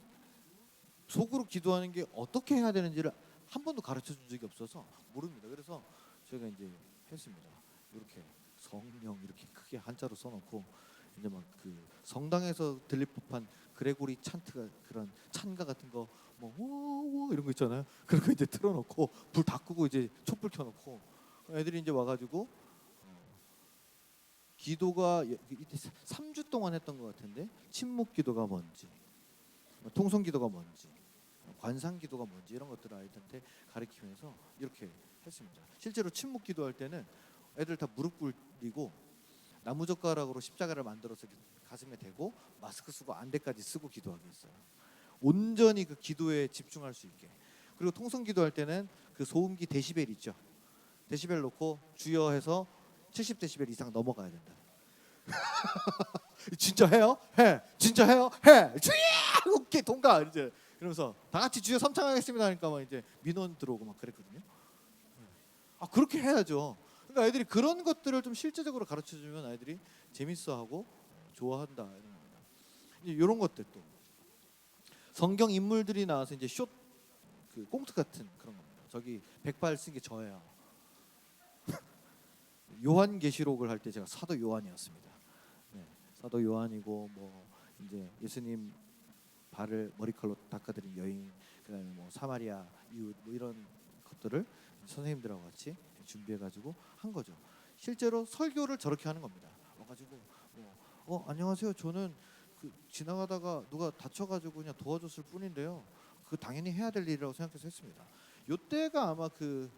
속으로 기도하는 게 어떻게 해야 되는지를 한 번도 가르쳐 준 적이 없어서 모릅니다. 그래서 저희가 이제 했습니다. 이렇게 성령 이렇게 크게 한자로 써놓고 이제 막 그 성당에서 들릴 법한 그레고리 찬트가 그런 찬가 같은 거 뭐 워 이런 거 있잖아요. 그런 거 이제 틀어놓고 불 다 끄고 이제 촛불 켜놓고 애들이 이제 와가지고 기도가 3주 동안 했던 것 같은데 침묵 기도가 뭔지 통성 기도가 뭔지 관상 기도가 뭔지 이런 것들을 아이들한테 가르치면서 이렇게 했습니다. 실제로 침묵 기도할 때는 애들 다 무릎 꿇리고 나무젓가락으로 십자가를 만들어서 가슴에 대고 마스크 쓰고 안대까지 쓰고 기도하게 했어요. 온전히 그 기도에 집중할 수 있게. 그리고 통성 기도할 때는 그 소음기 데시벨 있죠. 데시벨 놓고 주여 해서 70데시벨 이상 넘어가야 된다. 진짜 해요? 해. 진짜 해요? 해. 주여! 오케이 동가 이제 이러면서 다 같이 주여 삼창하겠습니다 하니까 막 이제 민원 들어오고 막 그랬거든요. 그렇게 해야죠. 그러니까 아이들이 그런 것들을 좀 실제적으로 가르쳐 주면 아이들이 재밌어하고 좋아한다 이런 겁니다. 이제 이런 것들 또 성경 인물들이 나와서 이제 그 꽁트 같은 그런 겁니다. 저기 108 쓴 게 저예요. 요한계시록을 할 때 제가 사도 요한이었습니다. 네, 사도 요한이고 뭐 이제 예수님 발을 머리칼로 닦아드린 여인, 그다음에 뭐 사마리아 이웃 뭐 이런 것들을 선생님들하고 같이 준비해가지고 한 거죠. 실제로 설교를 저렇게 하는 겁니다. 와가지고 안녕하세요. 저는 그 지나가다가 누가 다쳐가지고 그냥 도와줬을 뿐인데요. 그 당연히 해야 될 일이라고 생각해서 했습니다. 요때가 아마 그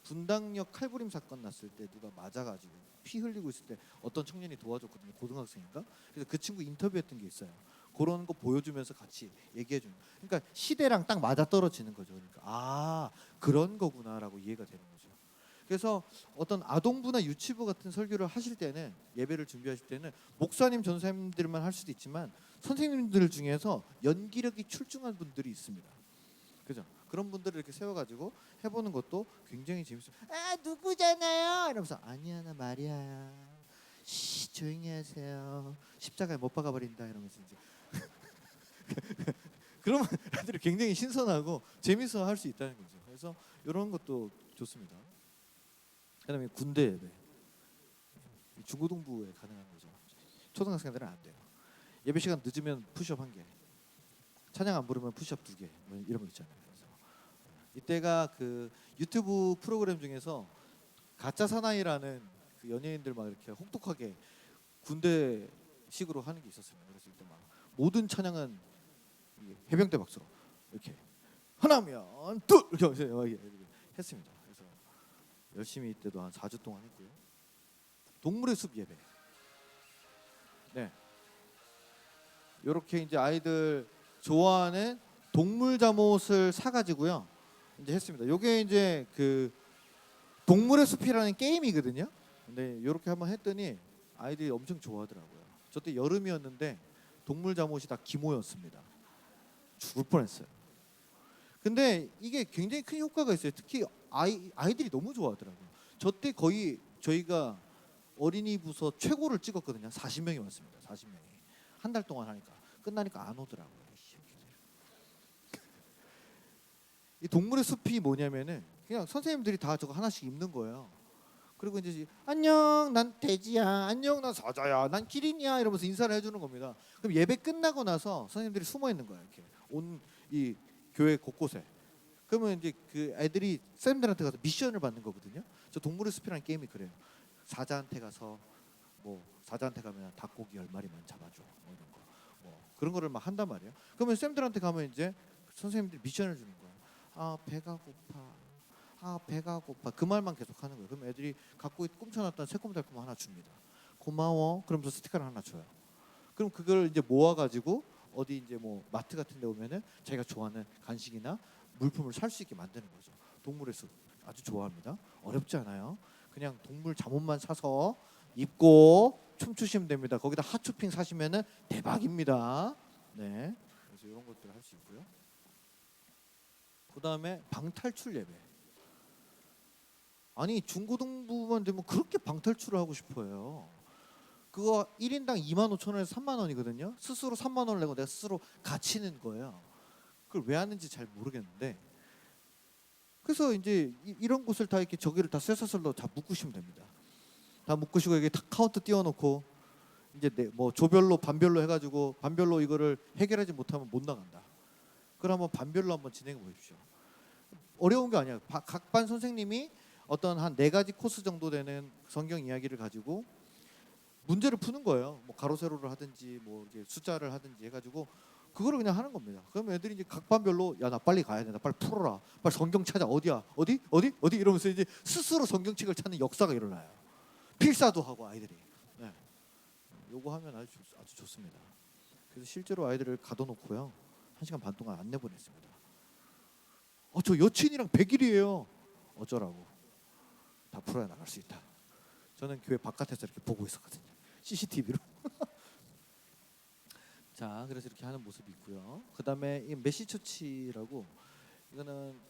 분당역 칼부림 사건 났을 때 누가 맞아가지고 피 흘리고 있을 때 어떤 청년이 도와줬거든요. 고등학생인가? 그래서 그 친구 인터뷰했던 게 있어요. 그런 거 보여주면서 같이 얘기해 주는. 그러니까 시대랑 딱 맞아 떨어지는 거죠. 그러니까 그런 거구나라고 이해가 되는 거죠. 그래서 어떤 아동부나 유치부 같은 설교를 하실 때는 예배를 준비하실 때는 목사님 전사님들만 할 수도 있지만 선생님들 중에서 연기력이 출중한 분들이 있습니다. 그죠? 그런 분들을 이렇게 세워가지고 해보는 것도 굉장히 재밌어요. 누구잖아요 이러면서 아니야 나 마리아야 조용히 하세요 십자가에 못 박아버린다 이러면서 이제 그러면 애들이 굉장히 신선하고 재밌어 할 수 있다는 거죠. 그래서 이런 것도 좋습니다. 그다음에 군대 예배 중고등부에 가능한 거죠. 초등학생들은 안 돼요. 예배 시간 늦으면 푸시업 1개, 찬양 안 부르면 푸시업 2개 뭐 이런 거 있잖아요. 그래서 이때가 그 유튜브 프로그램 중에서 가짜 사나이라는 그 연예인들 막 이렇게 혹독하게 군대식으로 하는 게 있었어요. 그래서 이때 막 모든 찬양은 해병대 박수로 이렇게 하나면 둘 이렇게 했습니다. 그래서 열심히 이때도 한 4주 동안 했고요. 동물의 숲 예배. 네. 이렇게 이제 아이들 좋아하는 동물 잠옷을 사가지고요. 이제 했습니다. 이게 이제 그 동물의 숲이라는 게임이거든요. 근데 이렇게 한번 했더니 아이들이 엄청 좋아하더라고요. 저 때 여름이었는데 동물 잠옷이 다 기모였습니다. 죽을 뻔했어요. 근데 이게 굉장히 큰 효과가 있어요. 특히 아이들이 너무 좋아하더라고요. 저 때 거의 저희가 어린이 부서 최고를 찍었거든요. 40명이 왔습니다. 40명이 한 달 동안 하니까 끝나니까 안 오더라고요. 이 동물의 숲이 뭐냐면은 그냥 선생님들이 다 저거 하나씩 입는 거예요. 그리고 이제 안녕 난 돼지야, 안녕 난 사자야, 난 기린이야 이러면서 인사를 해주는 겁니다. 그럼 예배 끝나고 나서 선생님들이 숨어 있는 거예요. 이렇게 온 이 교회 곳곳에. 그러면 이제 그 애들이 쌤들한테 가서 미션을 받는 거거든요. 저 동물의 숲이라는 게임이 그래요. 사자한테 가서 뭐 사자한테 가면 닭고기 10마리만 잡아줘 뭐 이런 거 그런 거를 막 한단 말이에요. 그러면 쌤들한테 가면 이제 선생님들이 미션을 주는 거예요. 배가 고파. 배가 고파. 그 말만 계속 하는 거예요. 그럼 애들이 갖고 꿈쳐놨던 새콤달콤 하나 줍니다. 고마워. 그러면서 스티커를 하나 줘요. 그럼 그걸 이제 모아가지고 어디 이제 뭐 마트 같은 데 오면은 자기가 좋아하는 간식이나 물품을 살 수 있게 만드는 거죠. 동물의 숲 아주 좋아합니다. 어렵지 않아요. 그냥 동물 잠옷만 사서 입고 춤추시면 됩니다. 거기다 핫쇼핑 사시면은 대박입니다. 네. 그래서 이런 것들 할 수 있고요. 그다음에 방탈출 예배. 아니 중고등부만 되면 그렇게 방탈출을 하고 싶어요. 그거 1인당 25,000원에서 3만 원이거든요. 스스로 3만 원을 내고 내가 스스로 갇히는 거예요. 그걸 왜 하는지 잘 모르겠는데 그래서 이제 이런 곳을 다 이렇게 저기를 다 쇠사슬로 다 묶으시면 됩니다. 다 묶으시고 여기 다 카운트 띄워놓고 이제 뭐 조별로 반별로 해가지고 반별로 이거를 해결하지 못하면 못 나간다. 그럼 반별로 한번 진행해 보십시오. 어려운 게 아니야. 각 반 선생님이 어떤 한 4가지 코스 정도 되는 성경 이야기를 가지고 문제를 푸는 거예요. 뭐 가로 세로를 하든지 뭐 이렇게 숫자를 하든지 해가지고 그거를 그냥 하는 겁니다. 그러면 애들이 이제 각 반별로 야 나 빨리 가야 돼, 나 빨리 풀어라, 빨리 성경 찾아 어디야, 어디 이러면서 이제 스스로 성경책을 찾는 역사가 일어나요. 필사도 하고 아이들이. 네. 요거 하면 아주 좋습니다. 그래서 실제로 아이들을 가둬놓고요 1시간 반 동안 안 내보냈습니다. 저 여친이랑 100일이에요. 어쩌라고. 다 풀어야 나갈 수 있다. 저는 교회 바깥에서 이렇게 보고 있었거든요. CCTV로. 자, 그래서 이렇게 하는 모습이 있고요. 그다음에 이 메시처치라고 이거는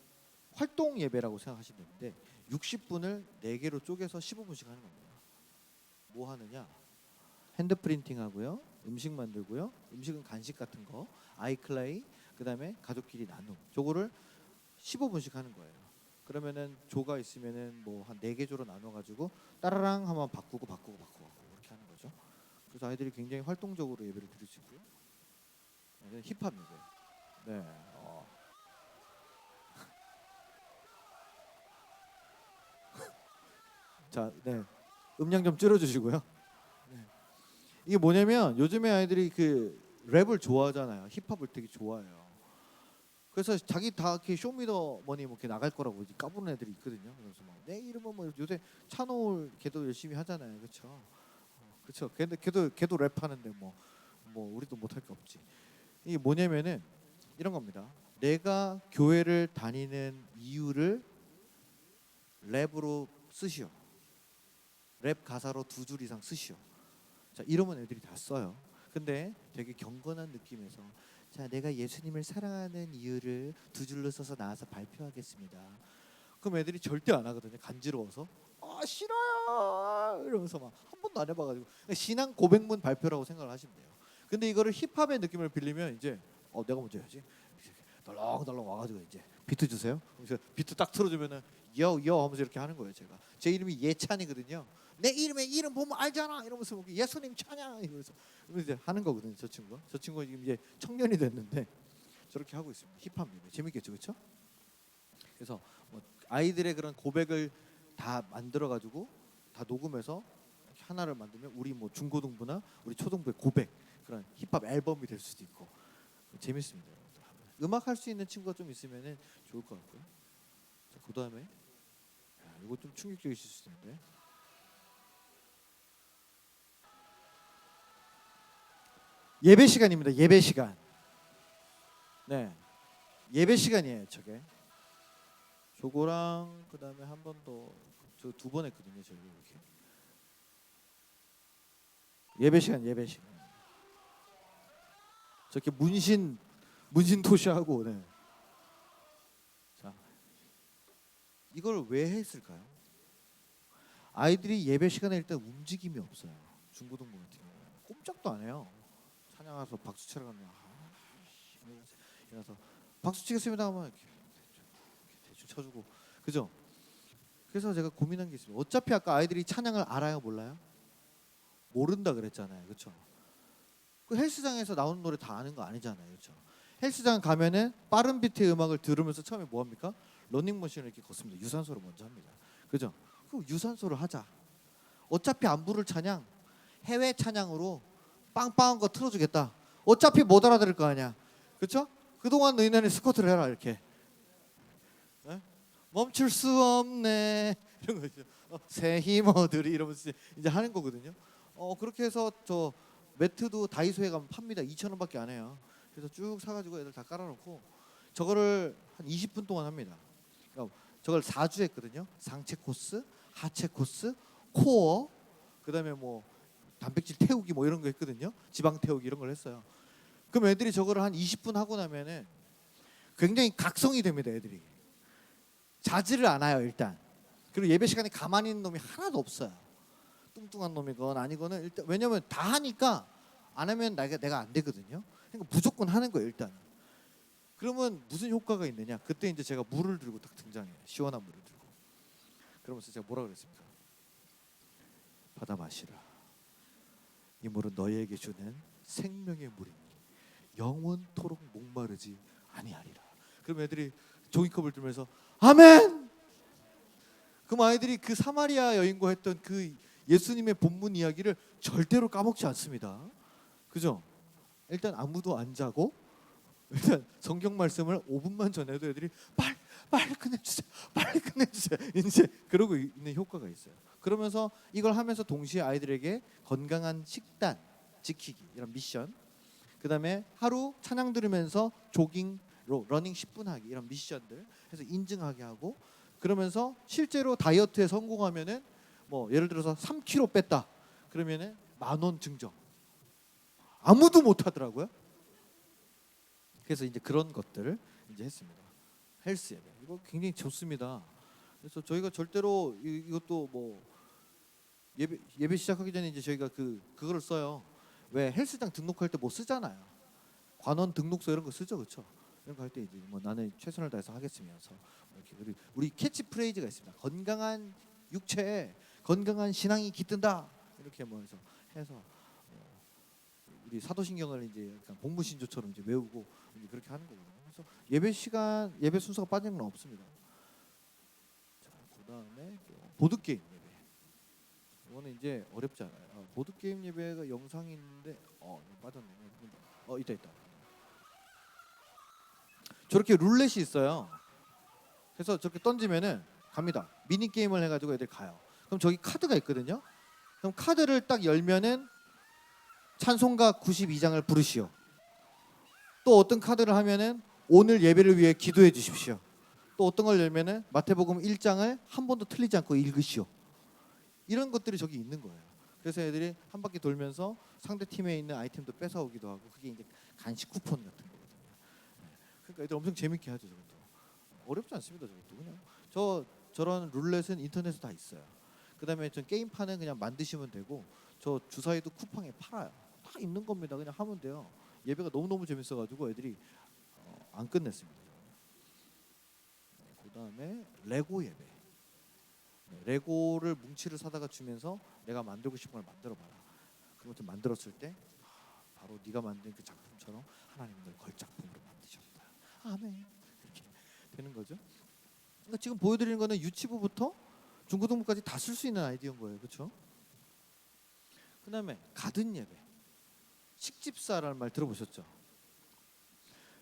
활동 예배라고 생각하시면 되는데 60분을 4개로 쪼개서 15분씩 하는 겁니다. 뭐 하느냐? 핸드 프린팅 하고요. 음식 만들고요. 음식은 간식 같은 거, 아이클레이, 그다음에 가족끼리 나눔. 저거를 15분씩 하는 거예요. 그러면은 조가 있으면은 뭐 한 4개 조로 나눠 가지고 따라랑 하면 바꾸고 그렇게 하는 거죠. 그래서 아이들이 굉장히 활동적으로 예배를 드릴 수 있고요. 힙합 예배. 네. 자, 네. 음량 좀 줄여주시고요. 네. 이게 뭐냐면 요즘에 아이들이 그 랩을 좋아하잖아요. 힙합을 되게 좋아해요. 그래서 자기 다 이렇게 쇼미더머니 뭐 이렇게 나갈 거라고 이제 까부는 애들이 있거든요. 그래서 막 내 이름은 뭐 요새 찬호울 걔도 열심히 하잖아요, 그렇죠? 그렇죠. 걔도 랩하는데 뭐 우리도 못할 게 없지. 이게 뭐냐면은 이런 겁니다. 내가 교회를 다니는 이유를 랩으로 쓰시오. 랩 가사로 2줄 이상 쓰시오. 자, 이러면 애들이 다 써요. 근데 되게 경건한 느낌에서 자, 내가 예수님을 사랑하는 이유를 2줄로 써서 나와서 발표하겠습니다. 그럼 애들이 절대 안 하거든요. 간지러워서. 아, 싫어요. 이러면서 막 한 번도 안 해봐가지고 신앙 고백문 발표라고 생각을 하시면 돼요. 근데 이거를 힙합의 느낌을 빌리면 이제 내가 먼저 해야지. 덜렁덜렁 와가지고 이제 비트 주세요. 그래서 비트 딱 틀어주면은 여 하면서 이렇게 하는 거예요. 제 이름이 예찬이거든요. 내 이름 보면 알잖아. 이러면서 예수님 찬양 이러면서 이제 하는 거거든요. 저 친구가 지금 이제 청년이 됐는데 저렇게 하고 있습니다. 힙합 예배 재밌겠죠, 그렇죠? 그래서 뭐 아이들의 그런 고백을 다 만들어 가지고 다 녹음해서 하나를 만들면 우리 뭐 중고등부나 우리 초등부의 고백 그런 힙합 앨범이 될 수도 있고 재밌습니다. 음악 할 수 있는 친구가 좀 있으면은 좋을 것 같고요. 자, 그 다음에 이거 좀 충격적이실 수 있는데 예배 시간입니다. 예배 시간. 네, 예배 시간이에요. 저거랑 그 다음에 한 번 더 저 2번 했거든요. 저기 이렇게 예배 시간. 저렇게 문신 토시하고 네. 자, 이걸 왜 했을까요? 아이들이 예배 시간에 일단 움직임이 없어요. 중고등부 같은 경우 꼼짝도 안 해요. 찬양해서 박수 치러 가면 일어나서 박수 치겠습니다 하면 이렇게 대충 쳐주고 그죠? 그래서 제가 고민한 게 있습니다. 어차피 아까 아이들이 찬양을 알아요, 몰라요? 모른다 그랬잖아요, 그렇죠? 그 헬스장에서 나오는 노래 다 아는 거 아니잖아요, 그렇죠? 헬스장 가면은 빠른 비트의 음악을 들으면서 처음에 뭐 합니까? 러닝머신을 이렇게 걷습니다. 유산소를 먼저 합니다, 그죠? 그 유산소를 하자. 어차피 안 부를 찬양 해외 찬양으로 빵빵한 거 틀어주겠다. 어차피 못 알아들을 거 아니야, 그렇죠? 그동안 너희는 스쿼트를 해라 이렇게. 에? 멈출 수 없네 이런 거죠. 새 힘어들이 이러면서 이제 하는 거거든요. 그렇게 해서 저 매트도 다이소에 가면 팝니다. 2,000원밖에 안 해요. 그래서 쭉 사가지고 애들 다 깔아놓고 저거를 한 20분 동안 합니다. 그러니까 저걸 4주 했거든요. 상체 코스, 하체 코스, 코어, 그다음에 뭐 단백질 태우기 뭐 이런 거 했거든요. 지방 태우기 이런 걸 했어요. 그럼 애들이 저거를 한 20분 하고 나면은 굉장히 각성이 됩니다. 애들이 자지를 않아요 일단. 그리고 예배 시간에 가만히 있는 놈이 하나도 없어요. 뚱뚱한 놈이건 아니거는 일단 왜냐면 다 하니까 안 하면 내가 안 되거든요. 그러니까 무조건 하는 거예요 일단. 그러면 무슨 효과가 있느냐? 그때 이제 제가 물을 들고 딱 등장해요. 시원한 물을 들고. 그러면서 제가 뭐라 그랬습니까? 받아 마시라. 이 물은 너희에게 주는 생명의 물이니 영원토록 목마르지 아니하리라. 그럼 애들이 종이컵을 들면서 아멘. 그럼 아이들이 그 사마리아 여인과 했던 그 예수님의 본문 이야기를 절대로 까먹지 않습니다. 그죠? 일단 아무도 안 자고 일단 성경 말씀을 5분만 전해도 애들이 빨리 끝내주세요. 빨리 끝내주세요. 이제 그러고 있는 효과가 있어요. 그러면서 이걸 하면서 동시에 아이들에게 건강한 식단 지키기 이런 미션, 그 다음에 하루 찬양 들으면서 조깅, 러닝 10분 하기 이런 미션들 해서 인증하게 하고 그러면서 실제로 다이어트에 성공하면은 뭐 예를 들어서 3kg 뺐다 그러면은 10,000원 증정. 아무도 못 하더라고요. 그래서 이제 그런 것들을 이제 했습니다. 헬스 예배 이거 굉장히 좋습니다. 그래서 저희가 절대로 이것도 뭐 예배 시작하기 전에 이제 저희가 그거를 써요. 왜 헬스장 등록할 때 뭐 쓰잖아요. 관원 등록서 이런 거 쓰죠, 그렇죠? 이런 거 할 때 이제 뭐 나는 최선을 다해서 하겠으면서 이렇게 우리 캐치프레이즈가 있습니다. 건강한 육체에 건강한 신앙이 깃든다 이렇게 뭐 해서 우리 사도신경을 이제 약간 복무신조처럼 이제 외우고 이제 그렇게 하는 거거든요. 그래서 예배 시간 순서가 빠지는 건 없습니다. 자, 그다음에 보드 게임 예배. 이거는 이제 어렵지 않아요. 보드 게임 예배가 영상이 있는데 빠졌네. 있다. 저렇게 룰렛이 있어요. 그래서 저렇게 던지면은 갑니다. 미니 게임을 해가지고 애들 가요. 그럼 저기 카드가 있거든요. 그럼 카드를 딱 열면은 찬송가 92장을 부르시오. 또 어떤 카드를 하면은 오늘 예배를 위해 기도해 주십시오. 또 어떤 걸 열면은 마태복음 1장을 한 번도 틀리지 않고 읽으시오. 이런 것들이 저기 있는 거예요. 그래서 애들이 한 바퀴 돌면서 상대 팀에 있는 아이템도 뺏어오기도 하고 그게 이제 간식 쿠폰 같은 거거든요. 그러니까 애들 엄청 재밌게 하죠. 저것도 어렵지 않습니다. 저것도 그냥 저런 룰렛은 인터넷에 다 있어요. 그다음에 전 게임판은 그냥 만드시면 되고 저 주사위도 쿠팡에 팔아요. 다 있는 겁니다. 그냥 하면 돼요. 예배가 너무 재밌어가지고 애들이 안 끝냈습니다. 그다음에 레고 예배. 레고를 뭉치를 사다가 주면서 내가 만들고 싶은 걸 만들어봐라. 그런 것들 만들었을 때 바로 네가 만든 그 작품처럼 하나님은 널 걸작품으로 만드셨다. 아멘. 이렇게 되는 거죠. 그러니까 지금 보여드리는 거는 유치부부터 중고등부까지 다 쓸 수 있는 아이디어인 거예요. 그렇죠? 그다음에 가든 예배. 식집사라는 말 들어보셨죠?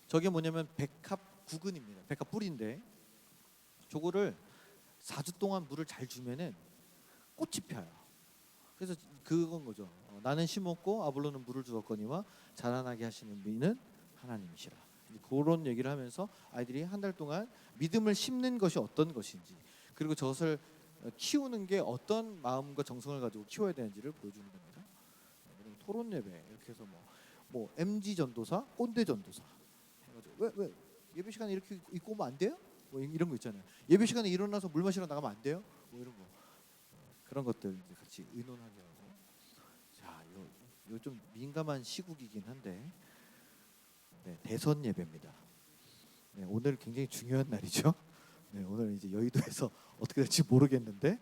저게 뭐냐면 백합 구근입니다. 백합 뿌리인데 저거를 4주 동안 물을 잘 주면은 꽃이 펴요. 그래서 그건 거죠. 나는 심었고 아볼로는 물을 주었거니와 자라나게 하시는 이는 하나님이시라. 그런 얘기를 하면서 아이들이 한 달 동안 믿음을 심는 것이 어떤 것인지 그리고 저것을 키우는 게 어떤 마음과 정성을 가지고 키워야 되는지를 보여주는 겁니다. 토론 예배 이렇게 해서 뭐 MG 전도사, 꼰대 전도사. 왜 예배 시간에 이렇게 입고 오면 안 돼요? 뭐 이런 거 있잖아요. 예배 시간에 일어나서 물 마시러 나가면 안 돼요? 뭐 이런 거 그런 것들 이제 같이 의논하게 하고. 자, 요 좀 민감한 시국이긴 한데 대선 예배입니다. 오늘 굉장히 중요한 날이죠. 오늘 이제 여의도에서 어떻게 될지 모르겠는데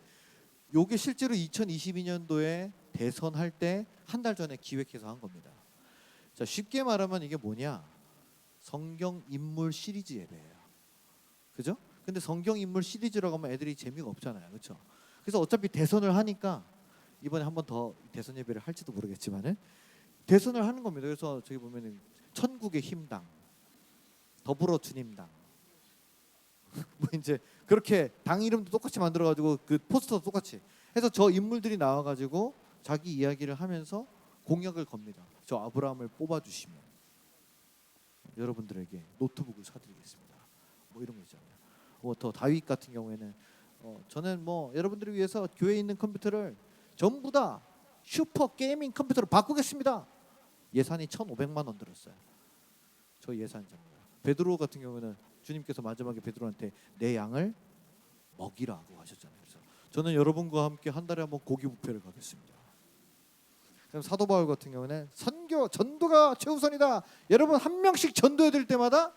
요게 실제로 2022년도에 대선할 때 한 달 전에 기획해서 한 겁니다. 자, 쉽게 말하면 이게 뭐냐? 성경 인물 시리즈 예배예요. 그죠? 근데 성경 인물 시리즈라고 하면 애들이 재미가 없잖아요. 그렇죠? 그래서 어차피 대선을 하니까 이번에 한 번 더 대선 예배를 할지도 모르겠지만은 대선을 하는 겁니다. 그래서 저기 보면은 천국의 힘당, 더불어 주님당, 뭐 이제 그렇게 당 이름도 똑같이 만들어가지고 그 포스터도 똑같이 해서 저 인물들이 나와가지고 자기 이야기를 하면서 공약을 겁니다. 저 아브라함을 뽑아주시면 여러분들에게 노트북을 사드리겠습니다. 뭐 이런 거 있잖아요. 더 다윗 같은 경우에는 저는 뭐 여러분들을 위해서 교회에 있는 컴퓨터를 전부 다 슈퍼 게이밍 컴퓨터로 바꾸겠습니다. 예산이 1,500만 원 들었어요. 저 예산이 정말. 베드로 같은 경우는 주님께서 마지막에 베드로한테 내 양을 먹이라고 하셨잖아요. 그래서 저는 여러분과 함께 한 달에 한번 고기 뷔페를 가겠습니다. 그럼 사도 바울 같은 경우는 선교 전도가 최우선이다. 여러분 한 명씩 전도해 드릴 때마다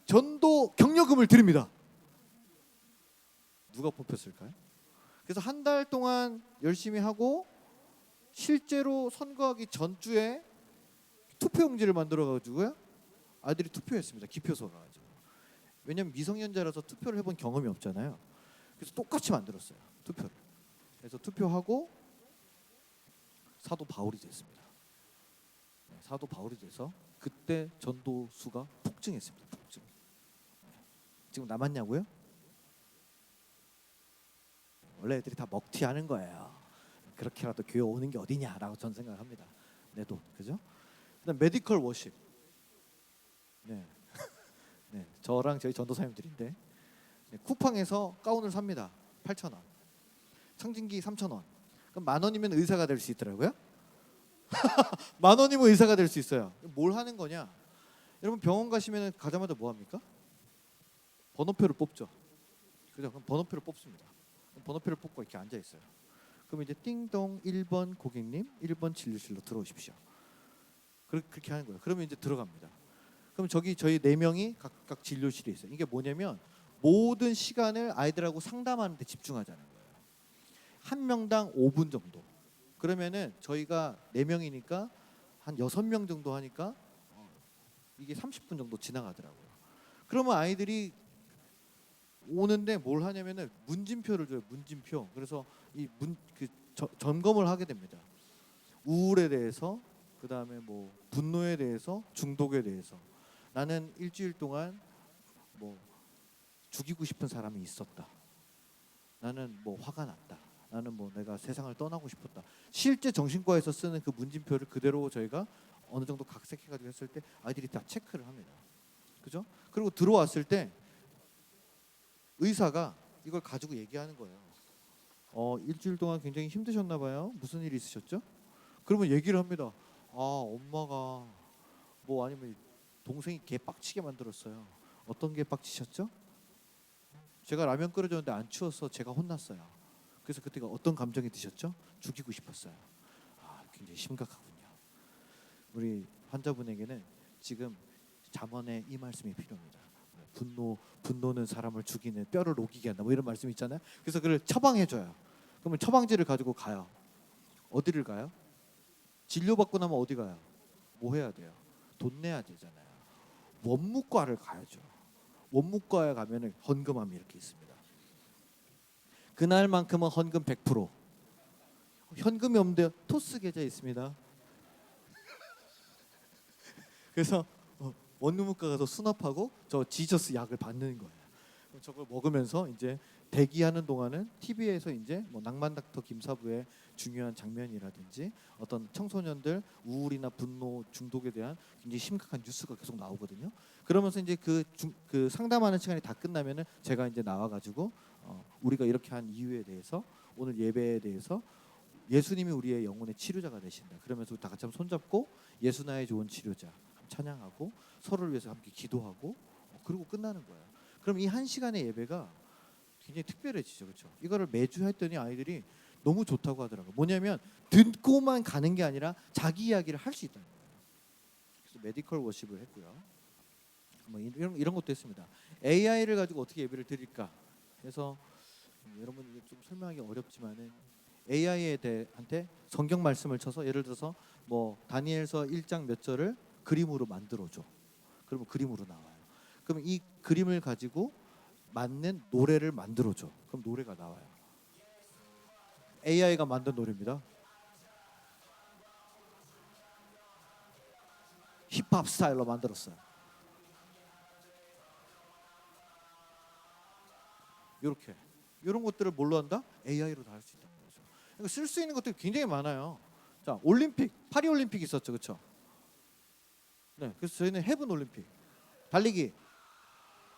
전도 격려금을 드립니다. 누가 뽑혔을까요? 그래서 한 달 동안 열심히 하고 실제로 선거하기 전주에 투표용지를 만들어 가지고요. 아이들이 투표했습니다. 기표소로 가지고. 왜냐면 미성년자라서 투표를 해본 경험이 없잖아요. 그래서 똑같이 만들었어요. 투표를. 그래서 투표하고 사도 바울이 됐습니다. 사도 바울이 돼서 그때 전도 수가 폭증했습니다. 폭증. 지금 남았냐고요? 원래 애들이 다 먹튀하는 거예요. 그렇게라도 교회 오는 게 어디냐라고 저는 생각합니다. 내 돈, 그죠? 그다음 메디컬 워십. 네, 저랑 저희 전도사님들인데 쿠팡에서 가운을 삽니다. 8,000원. 청진기 3,000원. 그럼 10,000원이면 의사가 될 수 있더라고요. 10,000원이면 의사가 될 수 있어요. 뭘 하는 거냐? 여러분 병원 가시면 가자마자 뭐 합니까? 번호표를 뽑죠. 그죠? 그럼 번호표를 뽑습니다. 번호표를 뽑고 이렇게 앉아 있어요. 그럼 이제 띵동 1번 고객님 1번 진료실로 들어오십시오. 그렇게 하는 거예요. 그러면 이제 들어갑니다. 그럼 저희 4명이 각각 진료실에 있어요. 이게 뭐냐면 모든 시간을 아이들하고 상담하는 데 집중하자는 거예요. 한 명당 5분 정도. 그러면은 저희가 4명이니까 한 6명 정도 하니까 이게 30분 정도 지나가더라고요. 그러면 아이들이 오는데 뭘 하냐면은 문진표를 줘요. 문진표. 그래서 이 점검을 하게 됩니다. 우울에 대해서, 그 다음에 뭐 분노에 대해서, 중독에 대해서. 나는 일주일 동안 뭐 죽이고 싶은 사람이 있었다. 나는 뭐 화가 났다. 나는 뭐 내가 세상을 떠나고 싶었다. 실제 정신과에서 쓰는 그 문진표를 그대로 저희가 어느 정도 각색해가지고 했을 때 아이들이 다 체크를 합니다. 그죠? 그리고 들어왔을 때 의사가 이걸 가지고 얘기하는 거예요. 일주일 동안 굉장히 힘드셨나 봐요. 무슨 일이 있으셨죠? 그러면 얘기를 합니다. 아, 엄마가 뭐 아니면 동생이 개빡치게 만들었어요. 어떤 게 빡치셨죠? 제가 라면 끓여줬는데 안 추워서 제가 혼났어요. 그래서 그때가 어떤 감정이 드셨죠? 죽이고 싶었어요. 굉장히 심각하군요. 우리 환자분에게는 지금 잠언의 이 말씀이 필요합니다. 분노는 사람을 죽이는, 뼈를 녹이게 한다. 뭐 이런 말씀 있잖아요. 그래서 그를 처방해줘요. 그러면 처방지를 가지고 가요. 어디를 가요? 진료받고 나면 어디 가요? 뭐 해야 돼요? 돈 내야 되잖아요. 원무과를 가야죠. 원무과에 가면은 헌금함이 이렇게 있습니다. 그날만큼은 헌금 100%. 현금이 없는데 토스 계좌 있습니다. 그래서 원무과 가서 수납하고 저 지저스 약을 받는 거예요. 그럼 저걸 먹으면서 이제 대기하는 동안은 TV에서 이제 뭐 낭만닥터 김사부의 중요한 장면이라든지 어떤 청소년들 우울이나 분노 중독에 대한 굉장히 심각한 뉴스가 계속 나오거든요. 그러면서 이제 그 상담하는 시간이 다 끝나면은 제가 이제 나와가지고 우리가 이렇게 한 이유에 대해서, 오늘 예배에 대해서 예수님이 우리의 영혼의 치료자가 되신다. 그러면서 다 같이 한번 손잡고 예수 나의 좋은 치료자 찬양하고 서로를 위해서 함께 기도하고 그리고 끝나는 거예요. 그럼 이 한 시간의 예배가 굉장히 특별해지죠, 그렇죠? 이거를 매주 했더니 아이들이 너무 좋다고 하더라고요. 뭐냐면 듣고만 가는 게 아니라 자기 이야기를 할 수 있다는 거예요. 그래서 메디컬 워십을 했고요. 뭐 이런 것도 했습니다. AI를 가지고 어떻게 예배를 드릴까? 그래서 여러분 이게 좀 설명하기 어렵지만은 AI한테 성경 말씀을 쳐서 예를 들어서 뭐 다니엘서 1장 몇 절을 그림으로 만들어줘. 그러면 그림으로 나와요. 그럼 이 그림을 가지고 맞는 노래를 만들어줘. 그럼 노래가 나와요. AI가 만든 노래입니다. 힙합 스타일로 만들었어요. 이렇게 이런 것들을 뭘로 한다? AI로 다 할 수 있다는 거죠. 그러니까 쓸 수 있는 것들이 굉장히 많아요. 자, 올림픽, 파리 올림픽 있었죠, 그렇죠? 네, 그래서 저희는 헤븐 올림픽, 달리기,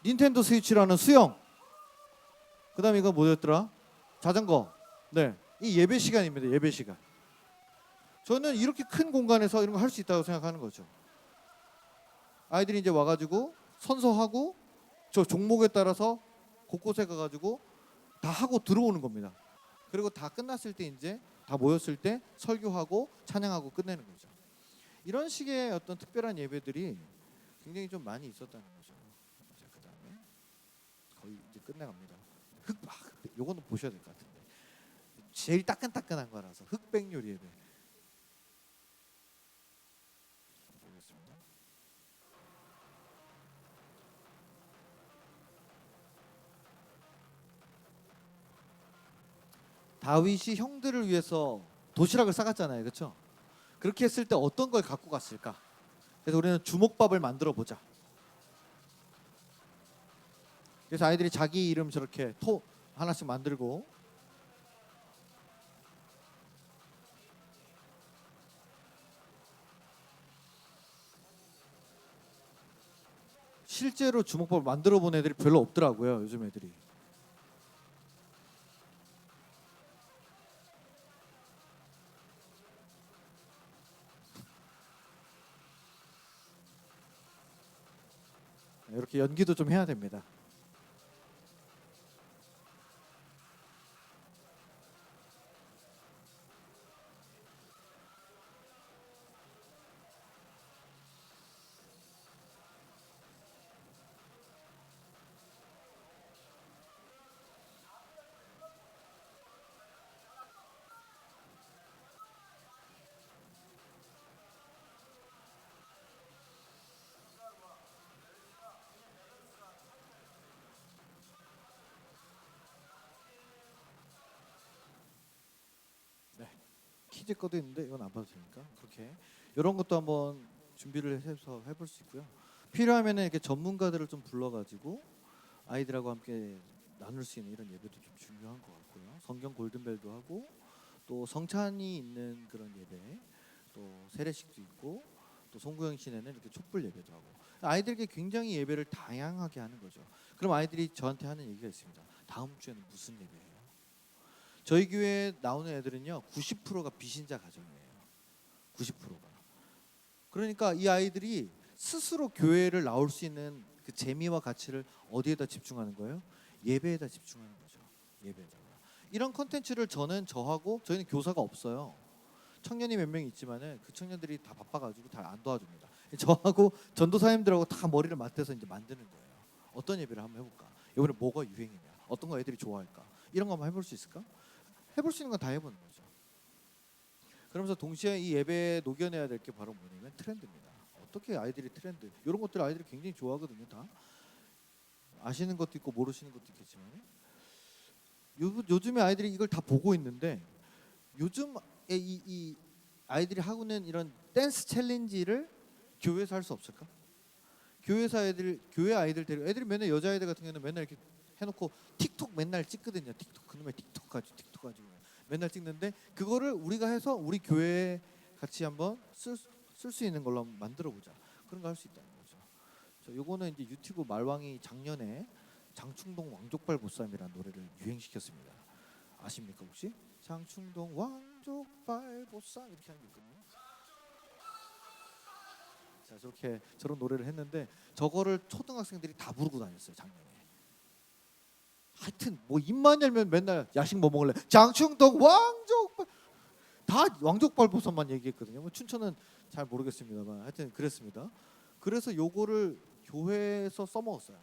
닌텐도 스위치라는 수영, 그다음에 이거 뭐였더라? 자전거. 네, 이 예배 시간입니다. 예배 시간. 저는 이렇게 큰 공간에서 이런 거 할 수 있다고 생각하는 거죠. 아이들이 이제 와가지고 선서하고 저 종목에 따라서 곳곳에 가가지고 다 하고 들어오는 겁니다. 그리고 다 끝났을 때 이제 다 모였을 때 설교하고 찬양하고 끝내는 거죠. 이런 식의 어떤 특별한 예배들이 굉장히 좀 많이 있었다는 거죠. 자, 그다음에 거의 이제 끝내갑니다. 요거는 보셔야 될 것 같은데 제일 따끈따끈한 거라서 흑백 요리 예배. 보겠습니다. 다윗이 형들을 위해서 도시락을 싸갔잖아요, 그렇죠? 그렇게 했을 때 어떤 걸 갖고 갔을까? 그래서 우리는 주먹밥을 만들어 보자. 그래서 아이들이 자기 이름 저렇게 하나씩 만들고 실제로 주먹밥을 만들어 본 애들이 별로 없더라고요, 요즘 애들이. 이렇게 연기도 좀 해야 됩니다. 키즈 거도 있는데 이건 안 봐도 되니까 그렇게 이런 것도 한번 준비를 해서 해볼 수 있고요. 필요하면은 이렇게 전문가들을 좀 불러가지고 아이들하고 함께 나눌 수 있는 이런 예배도 좀 중요한 것 같고요. 성경 골든벨도 하고 또 성찬이 있는 그런 예배, 또 세례식도 있고 또 송구영 신에는 이렇게 촛불 예배도 하고 아이들에게 굉장히 예배를 다양하게 하는 거죠. 그럼 아이들이 저한테 하는 얘기가 있습니다. 다음 주에는 무슨 예배예요? 저희 교회에 나오는 애들은요 90%가 비신자 가정이에요. 90%가. 그러니까 이 아이들이 스스로 교회를 나올 수 있는 그 재미와 가치를 어디에다 집중하는 거예요? 예배에다 집중하는 거죠. 예배에다가. 이런 컨텐츠를 저희는 교사가 없어요. 청년이 몇 명 있지만은 그 청년들이 다 바빠가지고 다 안 도와줍니다. 저하고 전도사님들하고 다 머리를 맞대서 이제 만드는 거예요. 어떤 예배를 한번 해볼까? 이번에 뭐가 유행이냐? 어떤 거 애들이 좋아할까? 이런 거 한번 해볼 수 있을까? 해볼 수 있는 건 다 해보는 거죠. 그러면서 동시에 이 예배에 녹여내야 될 게 바로 뭐냐면 트렌드입니다. 어떻게 아이들이 트렌드 이런 것들 아이들이 굉장히 좋아하거든요. 다 아시는 것도 있고 모르시는 것도 있겠지만 요즘에 아이들이 이걸 다 보고 있는데 요즘 이 아이들이 하고 있는 이런 댄스 챌린지를 교회에서 할 수 없을까? 교회 아이들 데리고 애들이 맨날 여자아이들 같은 경우는 맨날 이렇게 해놓고 틱톡 맨날 찍거든요. 틱톡 그놈의 틱톡 가지고 맨날 찍는데 그거를 우리가 해서 우리 교회에 같이 한번 쓸 수 있는 걸로 한번 만들어 보자. 그런 거 할 수 있다는 거죠. 요거는 이제 유튜브 말왕이 작년에 장충동 왕족발 보쌈이라는 노래를 유행시켰습니다. 아십니까 혹시? 장충동 왕족발 보쌈 이렇게 하는 게 있거든요. 자 저런 노래를 했는데 저거를 초등학생들이 다 부르고 다녔어요 작년에. 하여튼 뭐 입만 열면 맨날 야식 뭐 먹을래? 장충동 왕족발 다 왕족발 보쌈만 얘기했거든요. 뭐 춘천은 잘 모르겠습니다만 하여튼 그랬습니다. 그래서 요거를 교회에서 써먹었어요.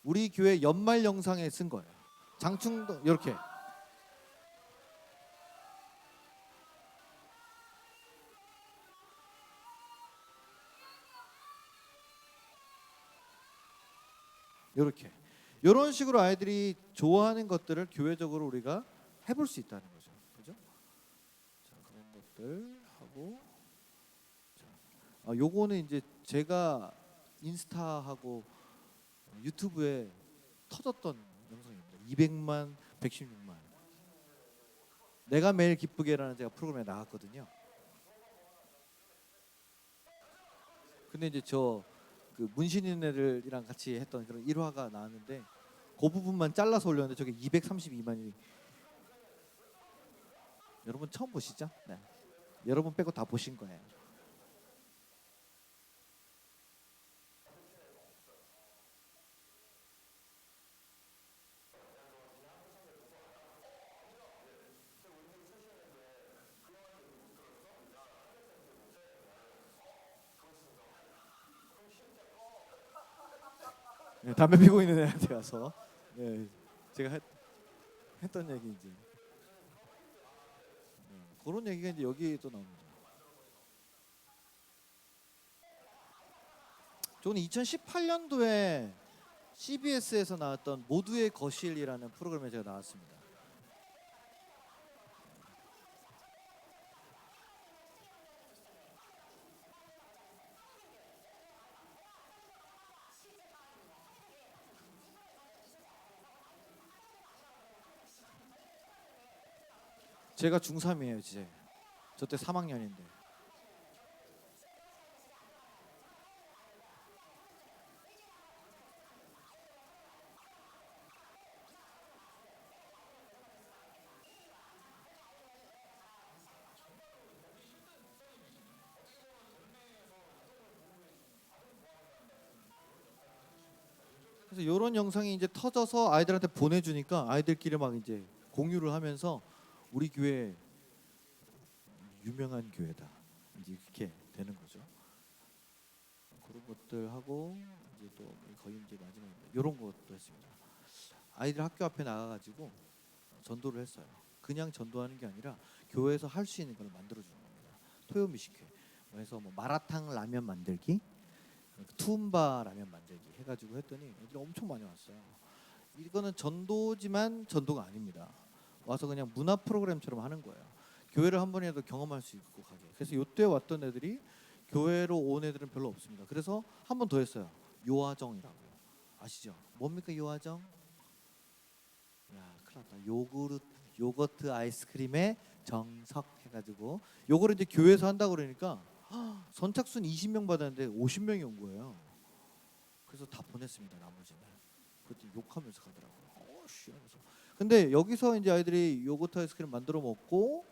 우리 교회 연말 영상에 쓴 거예요. 장충동 이렇게. 이렇게 이런 식으로 아이들이 좋아하는 것들을 교회적으로 우리가 해볼 수 있다는 거죠. 그죠? 자, 그런 것들 하고 요거는 이제 제가 인스타하고 유튜브에 터졌던 영상입니다. 200만, 116만. 내가 매일 기쁘게라는 제가 프로그램에 나갔거든요. 근데 이제 그 문신인애들이랑 같이 했던 그런 1화가 나왔는데 그 부분만 잘라서 올렸는데 저게 232만이. 여러분 처음 보시죠? 네. 여러분 빼고 다 보신 거예요. 네, 담배 피고 있는 애한테 가서 네, 제가 했던 얘기 이제 그런 얘기가 이제 여기 또 나옵니다. 저는 2018년도에 CBS에서 나왔던 모두의 거실이라는 프로그램에 제가 나왔습니다. 제가 중3이에요 이제. 저 때 3학년인데. 그래서 이런 영상이 이제 터져서 아이들한테 보내주니까 아이들끼리 막 이제 공유를 하면서 우리 교회 유명한 교회다 이제 이렇게 되는 거죠. 그런 것들 하고 이제 또 거의 이제 마지막입니다. 이런 것도 했습니다. 아이들 학교 앞에 나가가지고 전도를 했어요. 그냥 전도하는 게 아니라 교회에서 할 수 있는 걸 만들어 주는 겁니다. 토요미식회 해서 뭐 마라탕 라면 만들기, 투움바 라면 만들기 해가지고 했더니 애들이 엄청 많이 왔어요. 이거는 전도지만 전도가 아닙니다. 와서 그냥 문화 프로그램처럼 하는 거예요. 교회를 한 번이라도 경험할 수 있고 가게. 그래서 요때 왔던 애들이 교회로 온 애들은 별로 없습니다. 그래서 한 번 더 했어요. 요아정이라고 아시죠? 뭡니까 요아정? 야, 큰일 났다. 요거트 아이스크림의 정석 해가지고 요거를 이제 교회에서 한다고 그러니까 선착순 20명 받았는데 50명이 온 거예요. 그래서 다 보냈습니다. 나머지는. 그때 욕하면서 가더라고요. 어씨 하면서. 근데 여기서 이제 아이들이 요거트 아이스크림 만들어 먹고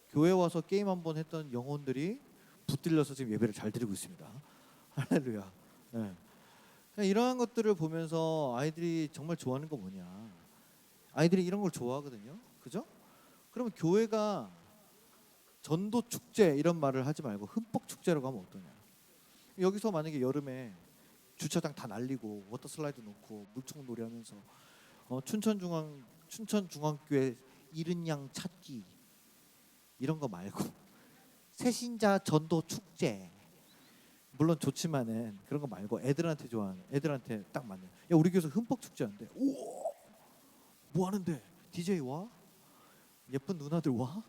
교회 와서 게임 한번 했던 영혼들이 붙들려서 지금 예배를 잘 드리고 있습니다. 할렐루야. 네. 이러한 것들을 보면서 아이들이 정말 좋아하는 거 뭐냐? 아이들이 이런 걸 좋아하거든요. 그죠? 그러면 교회가 전도 축제 이런 말을 하지 말고 흠뻑 축제라고 하면 어떠냐? 여기서 만약에 여름에 주차장 다 날리고 워터 슬라이드 놓고 물총 놀이하면서 춘천중앙교회 이른 양 찾기 이런 거 말고 새신자 전도 축제 물론 좋지만은 그런 거 말고 애들한테 좋아하는 애들한테 딱 맞는 야 우리 교회에서 흠뻑 축제하는데 오 뭐 하는데 DJ 와 예쁜 누나들 와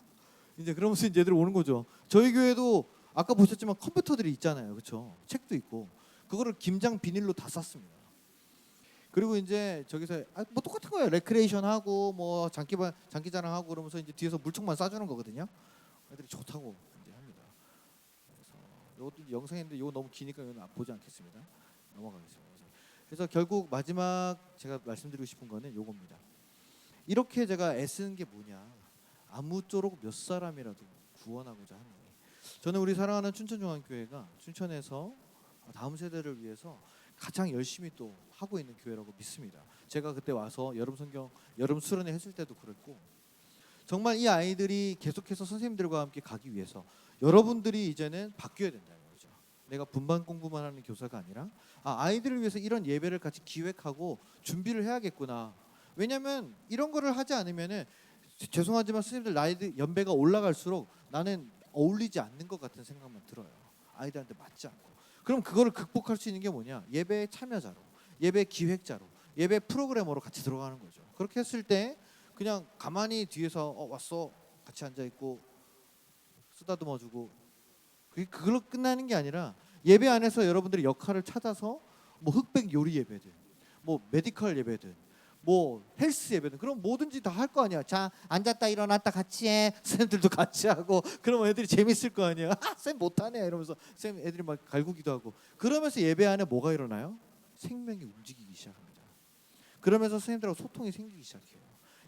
이제 그러면서 이제 애들 오는 거죠. 저희 교회도 아까 보셨지만 컴퓨터들이 있잖아요, 그렇죠? 책도 있고 그거를 김장 비닐로 다 쌌습니다. 그리고 이제 저기서 뭐 똑같은 거예요. 레크레이션 하고 뭐 장기자랑 하고 그러면서 이제 뒤에서 물총만 쏴주는 거거든요. 애들이 좋다고 이제 합니다. 그래서 이것도 영상인데 이거 너무 기니까 이건 보지 않겠습니다. 넘어가겠습니다. 그래서 결국 마지막 제가 말씀드리고 싶은 거는 요겁니다. 이렇게 제가 애쓰는 게 뭐냐? 아무쪼록 몇 사람이라도 구원하고자 하는 거예요. 저는 우리 사랑하는 춘천중앙교회가 춘천에서 다음 세대를 위해서 가장 열심히 또 하고 있는 교회라고 믿습니다. 제가 그때 와서 여름 수련회 했을 때도 그랬고 정말 이 아이들이 계속해서 선생님들과 함께 가기 위해서 여러분들이 이제는 바뀌어야 된다는 거죠. 내가 분반 공부만 하는 교사가 아니라 아이들을 위해서 이런 예배를 같이 기획하고 준비를 해야겠구나. 왜냐하면 이런 거를 하지 않으면은 죄송하지만 선생님들 나이 연배가 올라갈수록 나는 어울리지 않는 것 같은 생각만 들어요. 아이들한테 맞지 않고. 그럼 그거를 극복할 수 있는 게 뭐냐? 예배 참여자로, 예배 기획자로, 예배 프로그래머로 같이 들어가는 거죠. 그렇게 했을 때 그냥 가만히 뒤에서 왔어 같이 앉아 있고 쓰다듬어주고 그걸로 끝나는 게 아니라 예배 안에서 여러분들이 역할을 찾아서 뭐 흑백 요리 예배든, 뭐 메디컬 예배든, 뭐 헬스 예배든 그럼 뭐든지 다 할 거 아니야. 자 앉았다 일어났다 같이 해. 쌤들도 같이 하고 그러면 애들이 재밌을 거 아니야. 쌤 못하네 이러면서 쌤 애들이 막 갈구기도 하고 그러면서 예배 안에 뭐가 일어나요? 생명이 움직이기 시작합니다. 그러면서 선생님들하고 소통이 생기기 시작해요.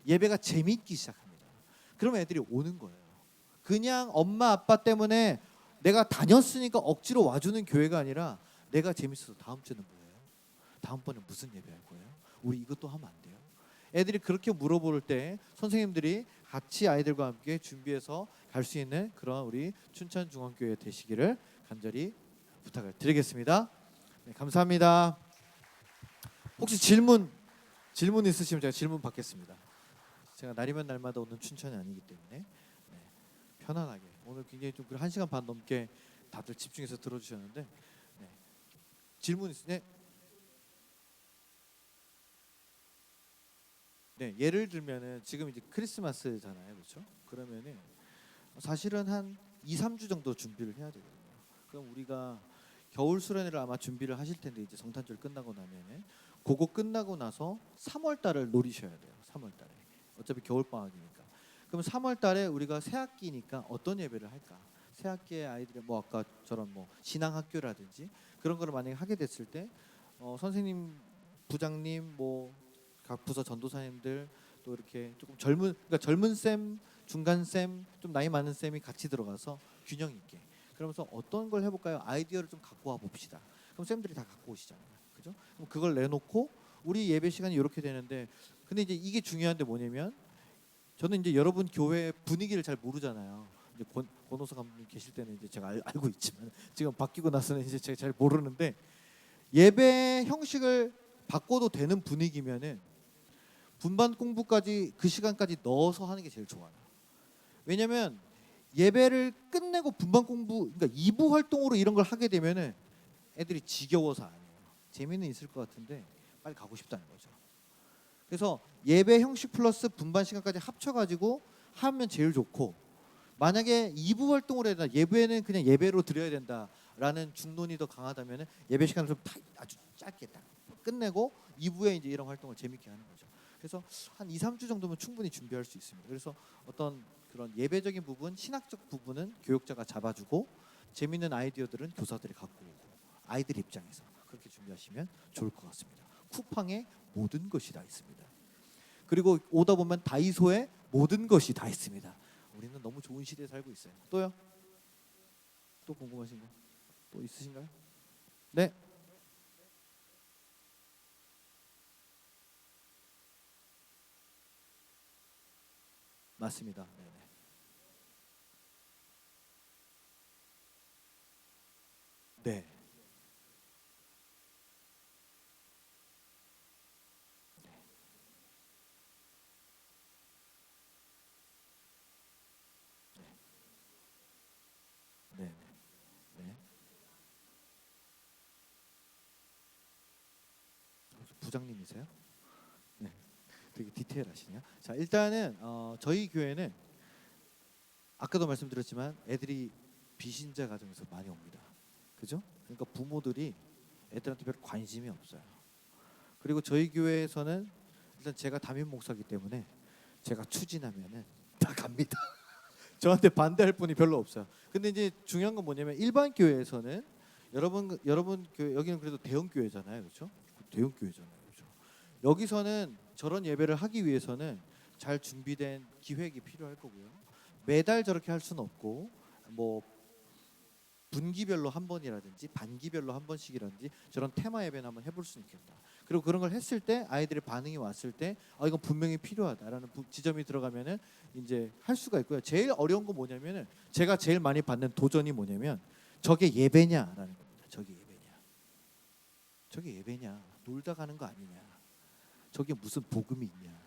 예배가 재밌기 시작합니다. 그러면 애들이 오는 거예요. 그냥 엄마 아빠 때문에 내가 다녔으니까 억지로 와주는 교회가 아니라 내가 재밌어서 다음 주는 뭐예요? 다음번에 무슨 예배할 거예요? 우리 이것도 하면 안 돼요? 애들이 그렇게 물어볼 때 선생님들이 같이 아이들과 함께 준비해서 갈 수 있는 그런 우리 춘천중앙교회 되시기를 간절히 부탁을 드리겠습니다. 네, 감사합니다. 혹시 질문 있으시면 제가 질문 받겠습니다. 제가 날이면 날마다 오는 춘천이 아니기 때문에 네, 편안하게 오늘 굉장히 좀 1시간 반 넘게 다들 집중해서 들어주셨는데 네, 질문 있으세요? 네, 예를 들면은 지금 이제 크리스마스잖아요, 그렇죠? 그러면은 사실은 한 2-3주 정도 준비를 해야 되거든요. 그럼 우리가 겨울 수련회를 아마 준비를 하실 텐데 이제 성탄절 끝나고 나면은 그거 끝나고 나서 3월 달을 노리셔야 돼요. 3월 달에 어차피 겨울 방학이니까. 그럼 3월 달에 우리가 새 학기니까 어떤 예배를 할까? 새 학기에 아이들의 뭐 아까처럼 뭐 신앙학교라든지 그런 거를 만약에 하게 됐을 때 선생님, 부장님 뭐 각 부서 전도사님들 또 이렇게 조금 젊은 쌤, 중간 쌤, 좀 나이 많은 쌤이 같이 들어가서 균형 있게. 그러면서 어떤 걸 해볼까요? 아이디어를 좀 갖고 와 봅시다. 그럼 쌤들이 다 갖고 오시잖아요, 그죠? 그럼 그걸 내놓고 우리 예배 시간이 이렇게 되는데, 근데 이제 이게 중요한데 뭐냐면 저는 이제 여러분 교회 분위기를 잘 모르잖아요. 이제 권호사 감독님 계실 때는 이제 제가 알고 있지만 지금 바뀌고 나서는 이제 제가 잘 모르는데 예배 형식을 바꿔도 되는 분위기면은. 분반 공부까지 그 시간까지 넣어서 하는 게 제일 좋아요. 왜냐면 예배를 끝내고 분반 공부, 그러니까 2부 활동으로 이런 걸 하게 되면은 애들이 지겨워서 안 해요. 재미는 있을 것 같은데 빨리 가고 싶다는 거죠. 그래서 예배 형식 플러스 분반 시간까지 합쳐가지고 하면 제일 좋고, 만약에 2부 활동을 해야 된다, 예배는 그냥 예배로 드려야 된다라는 중론이 더 강하다면 예배 시간을 좀 아주 짧게 딱 끝내고 2부에 이제 이런 활동을 재밌게 하는 거죠. 그래서 한 2, 3주 정도면 충분히 준비할 수 있습니다. 그래서 어떤 그런 예배적인 부분, 신학적 부분은 교육자가 잡아주고 재밌는 아이디어들은 교사들이 갖고 오고, 아이들 입장에서 그렇게 준비하시면 좋을 것 같습니다. 쿠팡에 모든 것이 다 있습니다. 그리고 오다 보면 다이소에 모든 것이 다 있습니다. 우리는 너무 좋은 시대에 살고 있어요. 또요? 또 궁금하신 거? 또 있으신가요? 네. 맞습니다. 네네. 네. 네. 네. 네. 부장님이세요? 네. 되게 디테일하시네요. 자, 일단은 저희 교회는 아까도 말씀드렸지만 애들이 비신자 가정에서 많이 옵니다. 그죠? 그러니까 부모들이 애들한테 별 관심이 없어요. 그리고 저희 교회에서는 일단 제가 담임 목사기 때문에 제가 추진하면은 다 갑니다. 저한테 반대할 분이 별로 없어요. 근데 이제 중요한 건 뭐냐면 일반 교회에서는 여러분 교회 여기는 그래도 대형 교회잖아요, 그렇죠? 대형 교회잖아요, 그렇죠? 여기서는 저런 예배를 하기 위해서는 잘 준비된 기획이 필요할 거고요. 매달 저렇게 할 수는 없고, 뭐 분기별로 한 번이라든지 반기별로 한 번씩이라든지 저런 테마 예배는 한번 해볼 수 있겠다. 그리고 그런 걸 했을 때 아이들의 반응이 왔을 때 이건 분명히 필요하다라는 지점이 들어가면은 이제 할 수가 있고요. 제일 어려운 건 뭐냐면은 제가 제일 많이 받는 도전이 뭐냐면 저게 예배냐라는 겁니다. 저게 예배냐? 저게 예배냐? 놀다 가는 거 아니냐? 저게 무슨 복음이 있냐?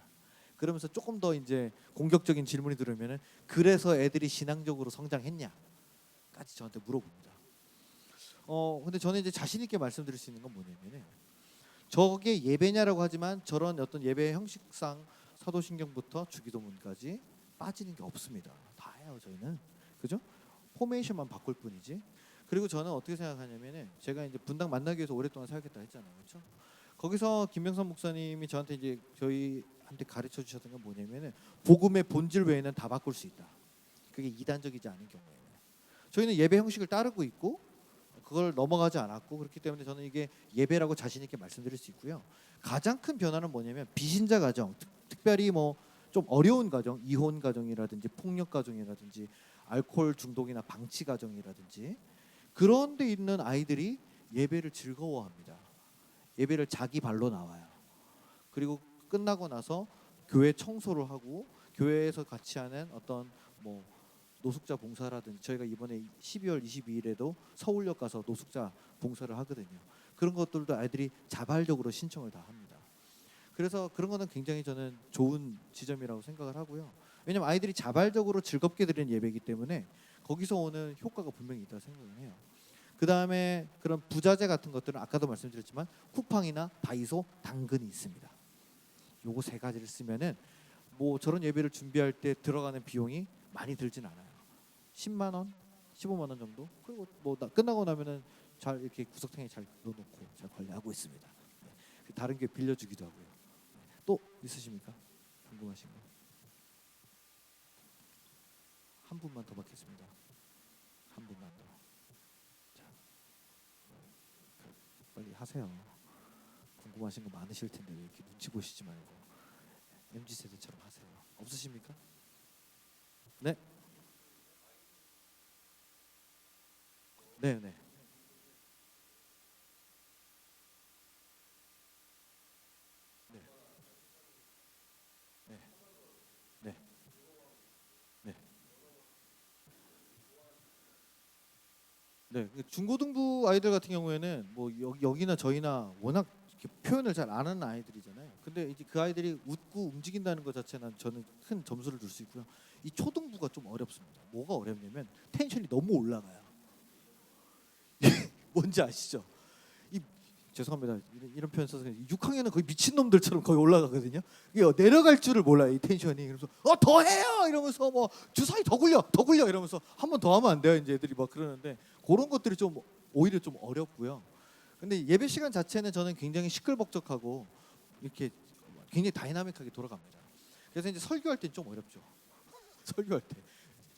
그러면서 조금 더 이제 공격적인 질문이 들으면은 그래서 애들이 신앙적으로 성장했냐?까지 저한테 물어봅니다. 근데 저는 이제 자신 있게 말씀드릴 수 있는 건 뭐냐면은 저게 예배냐라고 하지만 저런 어떤 예배 형식상 사도신경부터 주기도문까지 빠지는 게 없습니다. 다 해요 저희는. 그죠? 포메이션만 바꿀 뿐이지. 그리고 저는 어떻게 생각하냐면은 제가 이제 분당 만나기 위해서 오랫동안 살겠다 했잖아요. 그렇죠? 거기서 김명선 목사님이 저한테 이제 저희한테 가르쳐 주셨던 건 뭐냐면은 복음의 본질 외에는 다 바꿀 수 있다. 그게 이단적이지 않은 경우에는. 저희는 예배 형식을 따르고 있고 그걸 넘어가지 않았고, 그렇기 때문에 저는 이게 예배라고 자신 있게 말씀드릴 수 있고요. 가장 큰 변화는 뭐냐면 비신자 가정, 특별히 뭐 좀 어려운 가정, 이혼 가정이라든지 폭력 가정이라든지 알코올 중독이나 방치 가정이라든지 그런 데 있는 아이들이 예배를 즐거워합니다. 예배를 자기 발로 나와요. 그리고 끝나고 나서 교회 청소를 하고 교회에서 같이 하는 어떤 뭐 노숙자 봉사라든지, 저희가 이번에 12월 22일에도 서울역 가서 노숙자 봉사를 하거든요. 그런 것들도 아이들이 자발적으로 신청을 다 합니다. 그래서 그런 거는 굉장히 저는 좋은 지점이라고 생각을 하고요. 왜냐면 아이들이 자발적으로 즐겁게 드리는 예배이기 때문에 거기서 오는 효과가 분명히 있다고 생각을 해요. 그 다음에 그런 부자재 같은 것들은 아까도 말씀드렸지만 쿠팡이나 다이소, 당근이 있습니다. 요거 세 가지를 쓰면은 뭐 저런 예배를 준비할 때 들어가는 비용이 많이 들진 않아요. 10만 원, 15만 원 정도. 그리고 뭐 끝나고 나면은 잘 이렇게 구석탱이 잘 넣어놓고 잘 관리하고 있습니다. 네. 다른 게 빌려주기도 하고요. 또 있으십니까? 궁금하신 거? 한 분만 더 받겠습니다. 한 분만 더. 자, 빨리 하세요. 궁금하신 거 많으실 텐데 왜 이렇게 눈치 보시지 말고 MZ 세대처럼 하세요. 없으십니까? 네, 네, 네, 네, 네, 네, 네. 네, 그 중고등부 아이들 같은 경우에는 뭐 여기나 저희나 워낙 이렇게 표현을 잘 안 하는 아이들이잖아요. 근데 이제 그 아이들이 웃고 움직인다는 것 자체는 저는 큰 점수를 줄 수 있고요. 이 초등부가 좀 어렵습니다. 뭐가 어렵냐면 텐션이 너무 올라가요. 뭔지 아시죠? 이 죄송합니다. 이런 표현 써서 6학년은 거의 미친 놈들처럼 거의 올라가거든요. 이게 내려갈 줄을 몰라요. 이 텐션이. 그래서 더 해요 이러면서 뭐 주사위 더 굴려 이러면서 한 번 더 하면 안 돼요. 이제 애들이 막 그러는데 그런 것들이 좀 오히려 좀 어렵고요. 근데 예배 시간 자체는 저는 굉장히 시끌벅적하고 이렇게 굉장히 다이나믹하게 돌아갑니다. 그래서 이제 설교할 땐 좀 어렵죠. 설교할 때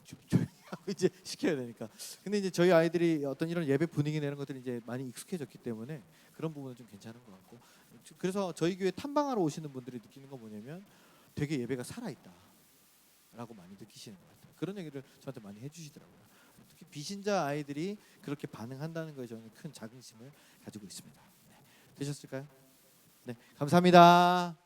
조용히 하고 이제 시켜야 되니까. 근데 이제 저희 아이들이 어떤 이런 예배 분위기 내는 것들이 이제 많이 익숙해졌기 때문에 그런 부분은 좀 괜찮은 것 같고. 그래서 저희 교회 탐방하러 오시는 분들이 느끼는 건 뭐냐면 되게 예배가 살아있다라고 많이 느끼시는 것 같아요. 그런 얘기를 저한테 많이 해주시더라고요. 특히 비신자 아이들이 그렇게 반응한다는 거에 저는 큰 자긍심을 가지고 있습니다. 네. 되셨을까요? 네, 감사합니다.